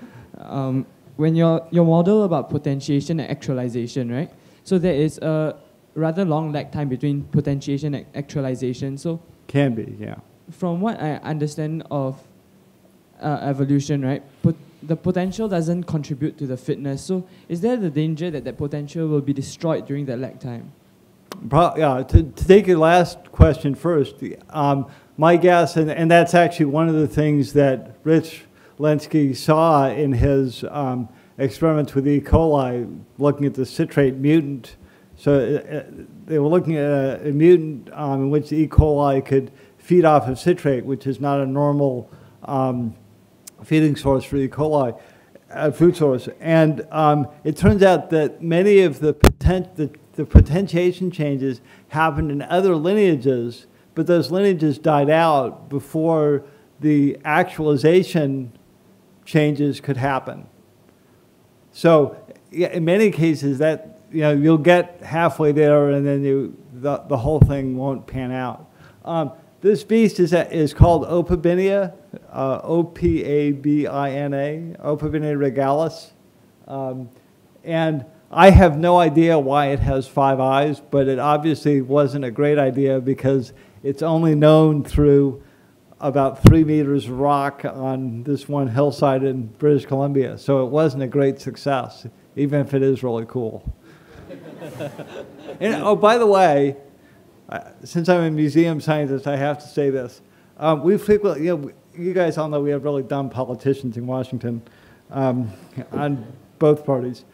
when your model about potentiation and actualization, right? So there is a rather long lag time between potentiation and actualization. So can be, yeah. From what I understand of evolution, right? The potential doesn't contribute to the fitness. So is there the danger that that potential will be destroyed during that lag time? Yeah, to take your last question first, my guess, and that's actually one of the things that Rich Lenski saw in his experiments with E. coli, looking at the citrate mutant. So they were looking at a mutant in which the E. coli could feed off of citrate, which is not a normal feeding source for E. coli, food source. And it turns out that many of the potentiation changes happened in other lineages, but those lineages died out before the actualization changes could happen. So yeah, in many cases, that you'll get halfway there, and then the whole thing won't pan out. This beast is called Opabinia, O-P-A-B-I-N-A, Opabinia regalis. And I have no idea why it has 5 eyes, but it obviously wasn't a great idea because it's only known through about 3 meters of rock on this one hillside in British Columbia. So it wasn't a great success, even if it is really cool. And, oh, by the way, since I'm a museum scientist, I have to say this. We frequently, you guys all know we have really dumb politicians in Washington on both parties.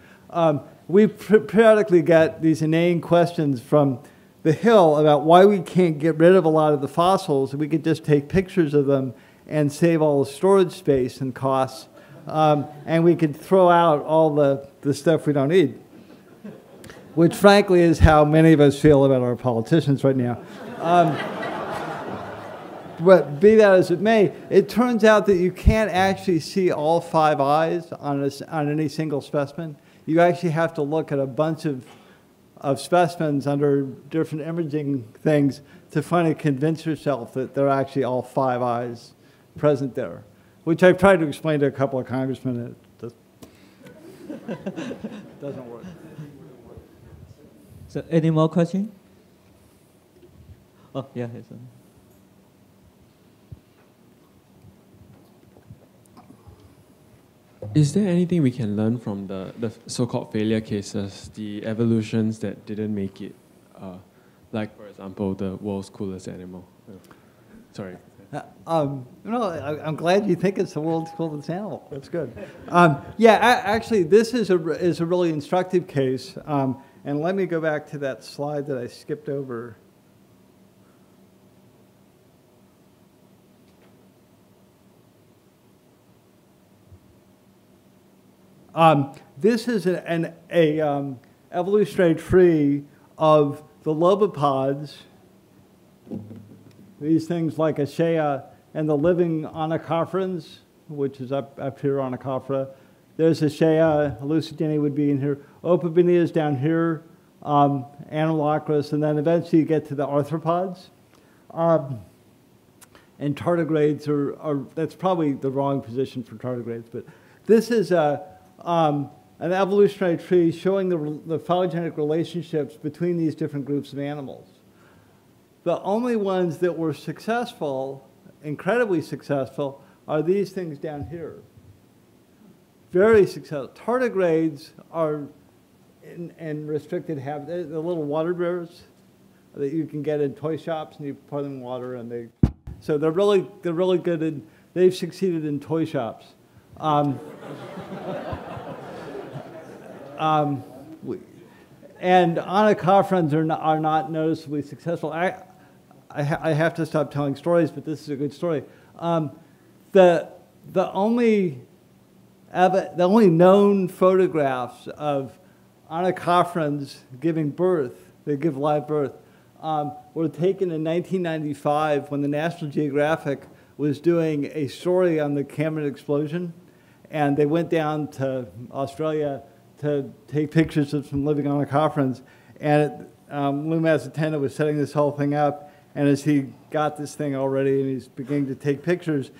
We periodically get these inane questions from the Hill about why we can't get rid of a lot of the fossils. We could just take pictures of them and save all the storage space and costs, and we could throw out all the stuff we don't need, which frankly is how many of us feel about our politicians right now. But be that as it may, it turns out that you can't actually see all 5 eyes on any single specimen. You actually have to look at a bunch of specimens under different imaging things to finally convince yourself that there are actually all 5 eyes present there, which I've tried to explain to a couple of congressmen, and it doesn't work. So any more questions? Oh, yeah, here's one. Is there anything we can learn from the so-called failure cases, the evolutions that didn't make it? Like, for example, the world's coolest animal. Sorry. No, I'm glad you think it's the world's coolest animal. That's good. Yeah, actually, this is a really instructive case. And let me go back to that slide that I skipped over. This is an evolutionary tree of the lobopods, these things like Achaea, and the living onychophorans, which is up here, Onychophora. There's Achaea, Hallucigene would be in here. Opabinia is down here, ANOMALOCARIS, and then eventually you get to the arthropods. And tardigrades are, that's probably the wrong position for tardigrades, but this is an evolutionary tree showing the phylogenetic relationships between these different groups of animals. The only ones that were successful, incredibly successful, are these things down here. very successful. Tardigrades are in restricted habitat, the little water bears that you can get in toy shops, and you pour them in water, and so they're really good, and they've succeeded in toy shops. And onychophrans are not noticeably successful. I have to stop telling stories, but this is a good story. The only known photographs of onychophrans giving birth, they give live birth, were taken in 1995 when the National Geographic was doing a story on the Cambrian explosion, and they went down to Australia to take pictures of some living onychophrans, and Lou Mazzatella was setting this whole thing up, and as he got this thing all ready and he's beginning to take pictures,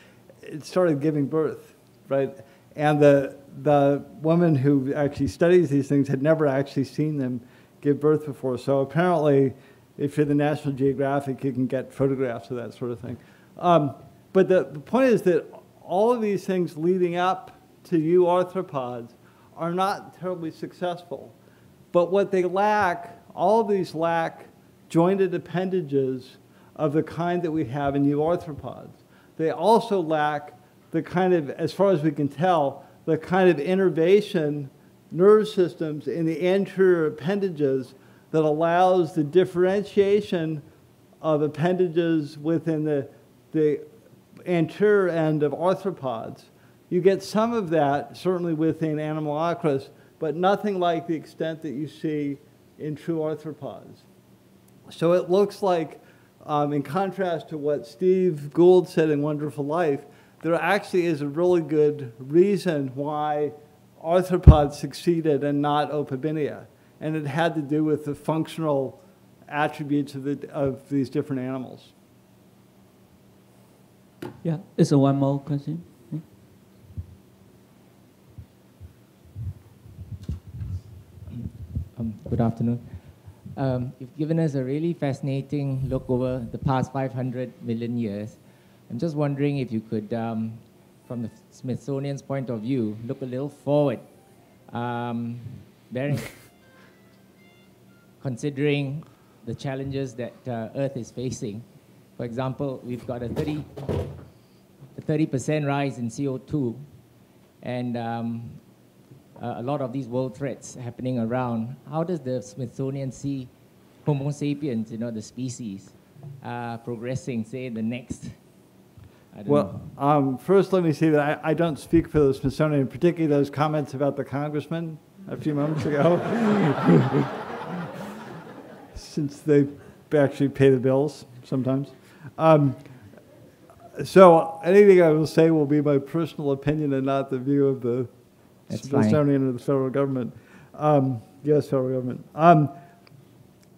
it started giving birth, right? And the woman who actually studies these things had never actually seen them give birth before. So apparently, if you're the National Geographic, you can get photographs of that sort of thing. But the point is that all of these things leading up to arthropods are not terribly successful. But what they lack, all of these lack jointed appendages of the kind that we have in arthropods. They also lack the kind of, as far as we can tell, the kind of innervation nerve systems in the anterior appendages that allows the differentiation of appendages within the anterior end of arthropods. You get some of that, certainly within ANOMALOCARIS, but nothing like the extent that you see in true arthropods. So it looks like, in contrast to what Steve Gould said in Wonderful Life, there actually is a really good reason why arthropods succeeded and not Opabinia. And it had to do with the functional attributes of these different animals. Yeah, is there one more question? Good afternoon. You've given us a really fascinating look over the past 500 million years. I'm just wondering if you could, from the Smithsonian's point of view, look a little forward, considering the challenges that Earth is facing. For example, we've got a 30% rise in CO2, and a lot of these world threats happening around. How does the Smithsonian see Homo sapiens, the species, progressing, say, in the next? First let me say that I don't speak for the Smithsonian, particularly those comments about the congressman a few moments ago, since they actually pay the bills sometimes. So anything I will say will be my personal opinion and not the view of the Smithsonian or the federal government, U.S. federal government.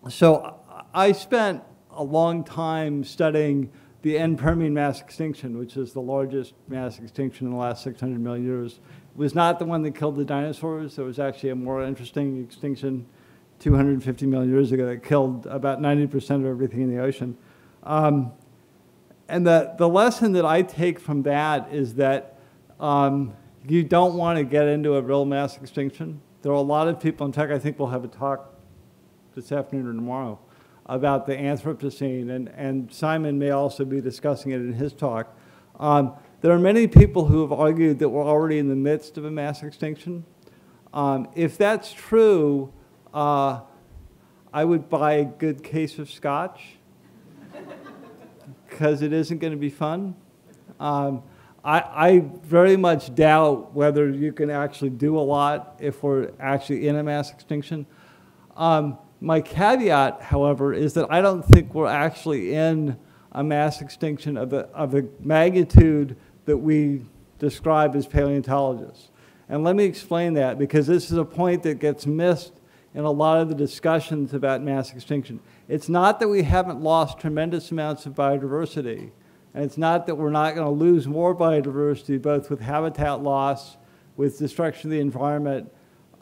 So I spent a long time studying the end Permian mass extinction, which is the largest mass extinction in the last 600 million years. It was not the one that killed the dinosaurs. There was actually a more interesting extinction 250 million years ago that killed about 90% of everything in the ocean. And the lesson that I take from that is that you don't want to get into a real mass extinction. There are a lot of people, in fact, I think we'll have a talk this afternoon or tomorrow about the Anthropocene, and Simon may also be discussing it in his talk. There are many people who have argued that we're already in the midst of a mass extinction. If that's true, I would buy a good case of scotch, because it isn't going to be fun. I very much doubt whether you can actually do a lot if we're actually in a mass extinction. My caveat, however, is that I don't think we're actually in a mass extinction of the magnitude that we describe as paleontologists. And let me explain that, because this is a point that gets missed in a lot of the discussions about mass extinction. It's not that we haven't lost tremendous amounts of biodiversity, and it's not that we're not going to lose more biodiversity, both with habitat loss, with destruction of the environment,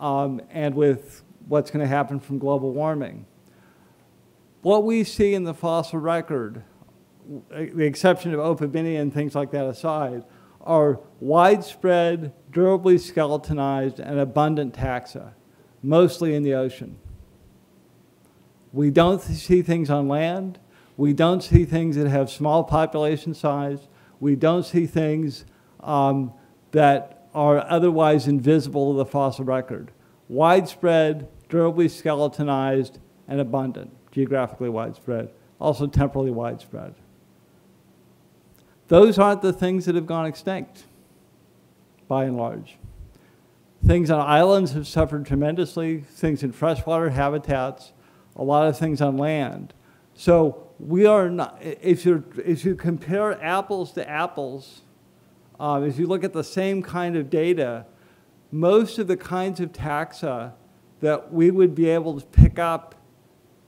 and with what's going to happen from global warming. What we see in the fossil record, the exception of Opabinia and things like that aside, are widespread, durably skeletonized, and abundant taxa, mostly in the ocean. We don't see things on land. We don't see things that have small population size. We don't see things that are otherwise invisible to the fossil record. Widespread, durably skeletonized, and abundant, geographically widespread, also temporally widespread. Those aren't the things that have gone extinct, by and large. Things on islands have suffered tremendously, things in freshwater habitats, a lot of things on land. So we are not, if you compare apples to apples, if you look at the same kind of data, most of the kinds of taxa that we would be able to pick up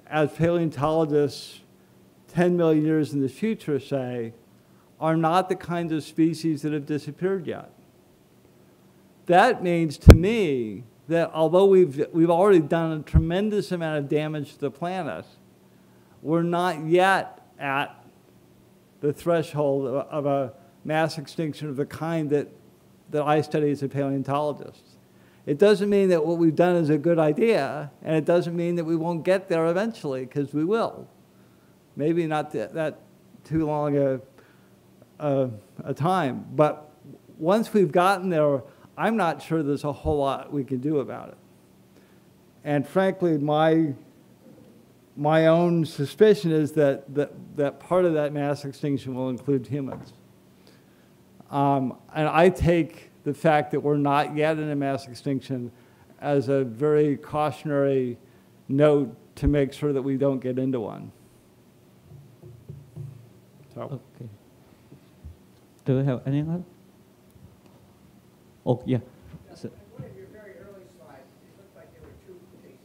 as paleontologists 10 million years in the future, say, are not the kinds of species that have disappeared yet. That means to me that although we've already done a tremendous amount of damage to the planet, we're not yet at the threshold of a mass extinction of the kind that I study as a paleontologist. It doesn't mean that what we've done is a good idea, and it doesn't mean that we won't get there eventually, because we will. Maybe not that too long a time, but once we've gotten there, I'm not sure there's a whole lot we can do about it. And frankly, my own suspicion is that part of that mass extinction will include humans. And I take the fact that we're not yet in a mass extinction as a very cautionary note to make sure that we don't get into one. So. Okay. Do you have any other? Oh, yeah. So, one of your very early slides, it looked like there were two cases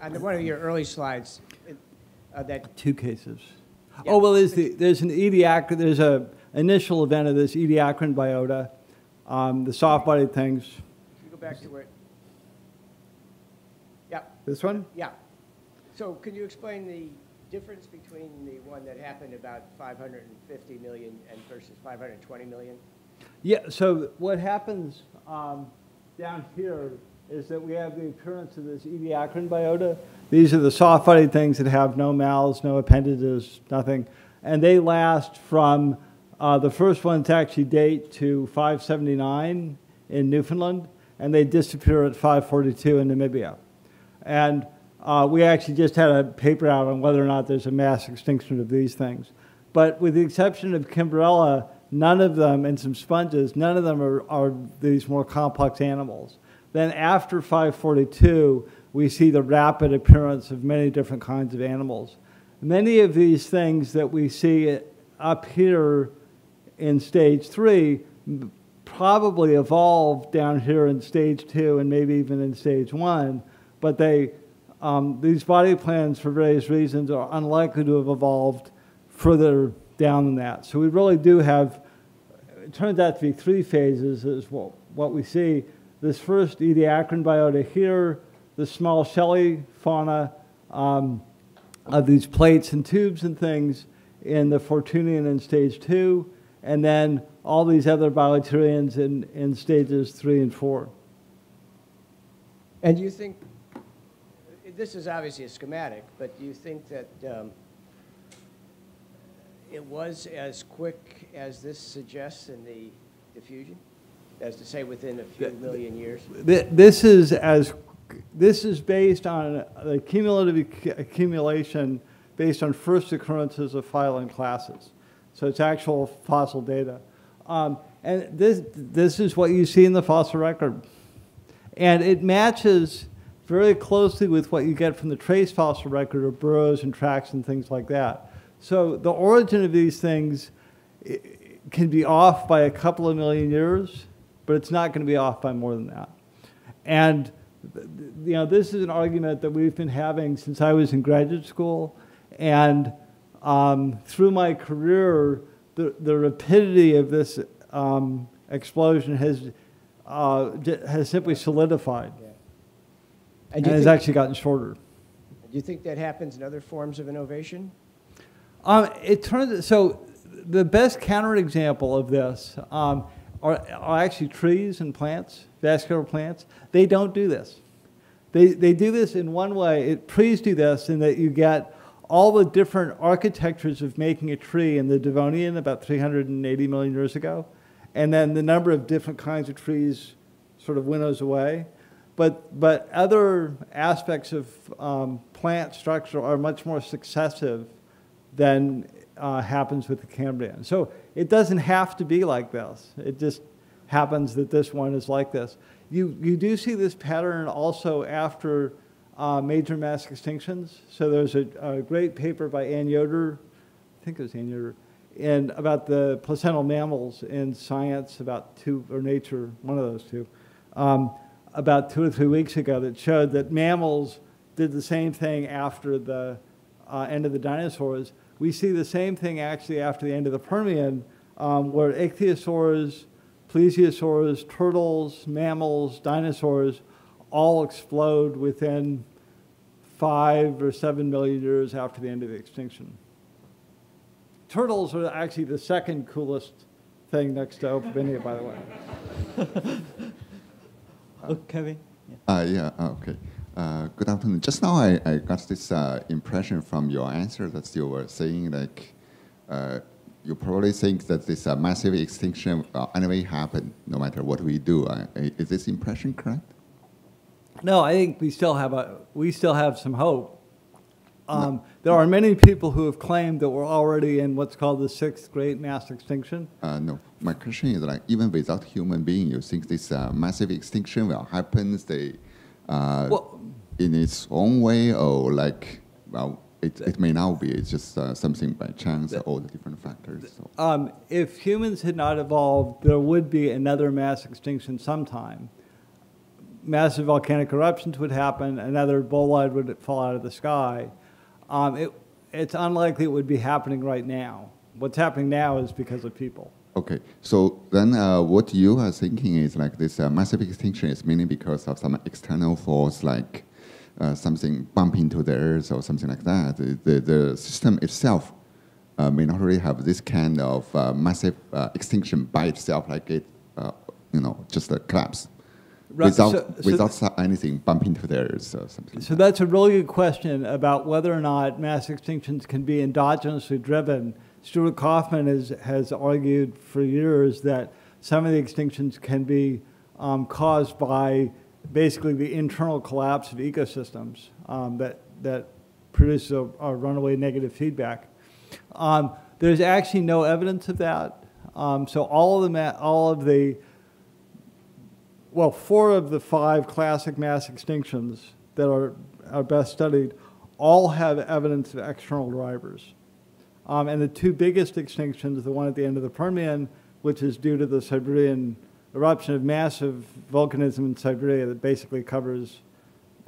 of on one of your early slides, that two cases. Yeah. Oh, well, there's an Ediacaran, there's an initial event of this Ediacaran biota, the soft-bodied things. Can you go back to where? Yeah. This one? Yeah. So can you explain the difference between the one that happened about 550 million and versus 520 million? Yeah, so what happens down here is that we have the appearance of this Ediacaran biota. These are the soft-bodied things that have no mouths, no appendages, nothing. And they last from, the first ones actually date to 579 in Newfoundland, and they disappear at 542 in Namibia. And we actually just had a paper out on whether or not there's a mass extinction of these things. But with the exception of Kimbrella, none of them, and some sponges, none of them are these more complex animals. Then after 542, we see the rapid appearance of many different kinds of animals. Many of these things that we see up here in stage 3 probably evolved down here in stage 2 and maybe even in stage 1, but these body plans, for various reasons, are unlikely to have evolved further down than that. So we really do have, it turns out to be 3 phases is what we see. This first Ediacaran biota here, the small shelly fauna of these plates and tubes and things in the Fortunian in stage 2, and then all these other bilaterians in stages 3 and 4. And do you think, this is obviously a schematic, but do you think that it was as quick as this suggests in the diffusion? As to say, within a few million years? This is based on the cumulative accumulation based on first occurrences of phyla and classes. So it's actual fossil data. And this is what you see in the fossil record. And it matches very closely with what you get from the trace fossil record of burrows and tracks and things like that. So the origin of these things can be off by a couple of million years, but it's not going to be off by more than that. And this is an argument that we've been having since I was in graduate school, and through my career, the rapidity of this explosion has simply solidified, Yeah. and has actually gotten shorter. Do you think that happens in other forms of innovation? It turns so the best counterexample of this are actually trees and plants, vascular plants. They don't do this. They do this in one way. Trees do this in that you get all the different architectures of making a tree in the Devonian about 380 million years ago, and then the number of different kinds of trees sort of winnows away. But other aspects of plant structure are much more successive than happens with the Cambrian. So it doesn't have to be like this. It just happens that this one is like this. You do see this pattern also after major mass extinctions. So there's a great paper by Ann Yoder, I think it was Ann Yoder, about the placental mammals in Science or Nature, one of those two, about 2 or 3 weeks ago that showed that mammals did the same thing after the end of the dinosaurs. We see the same thing actually after the end of the Permian, where ichthyosaurs, plesiosaurs, turtles, mammals, dinosaurs all explode within 5 or 7 million years after the end of the extinction. Turtles are actually the second coolest thing next to Opabinia, by the way. Kevin? Okay. Good afternoon. Just now I got this impression from your answer that you were saying, like, you probably think that this massive extinction will anyway happen no matter what we do. Is this impression correct? No, I think we still have some hope. There are many people who have claimed that we're already in what's called the 6th great mass extinction. No, my question is, like, even without human being, you think this massive extinction will happen in its own way, or like, well, it may now be, it's just something by chance, all the different factors. So. If humans had not evolved, there would be another mass extinction sometime. Massive volcanic eruptions would happen, another bolide would fall out of the sky. It's unlikely it would be happening right now. What's happening now is because of people. Okay, so then what you are thinking is like this massive extinction is mainly because of some external force, like something bumping into the Earth or something like that. The system itself may not really have this kind of massive extinction by itself, like it, just a collapse. Right. Without anything bumping into the Earth or something. So that's a really good question about whether or not mass extinctions can be endogenously driven. Stuart Kaufman has argued for years that some of the extinctions can be caused by basically the internal collapse of ecosystems that produces a runaway negative feedback. There's actually no evidence of that. So well, 4 of the 5 classic mass extinctions that are best studied all have evidence of external drivers. And the 2 biggest extinctions, the one at the end of the Permian, which is due to the Siberian eruption of massive volcanism in Siberia that basically covers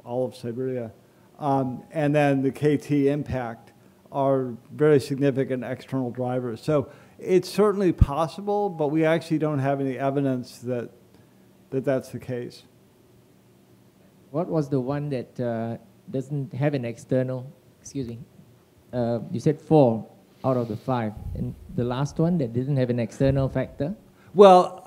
all of Siberia, and then the KT impact are very significant external drivers. So it's certainly possible, but we actually don't have any evidence that that's the case. What was the one that doesn't have an external, excuse me, you said 4 out of the 5, and the last one that didn't have an external factor? Well,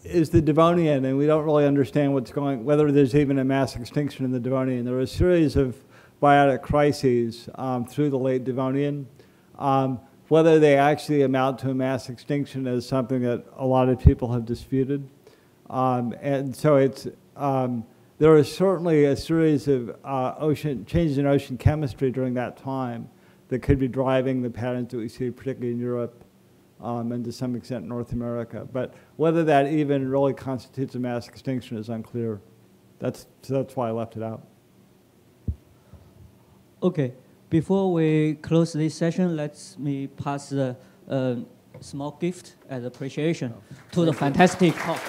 is the Devonian, and we don't really understand whether there's even a mass extinction in the Devonian. There are a series of biotic crises through the late Devonian. Whether they actually amount to a mass extinction is something that a lot of people have disputed. And so there is certainly a series of changes in ocean chemistry during that time that could be driving the patterns that we see, particularly in Europe and to some extent North America. But whether that even really constitutes a mass extinction is unclear. That's why I left it out. Okay, before we close this session, let me pass a small gift as appreciation to the fantastic talk.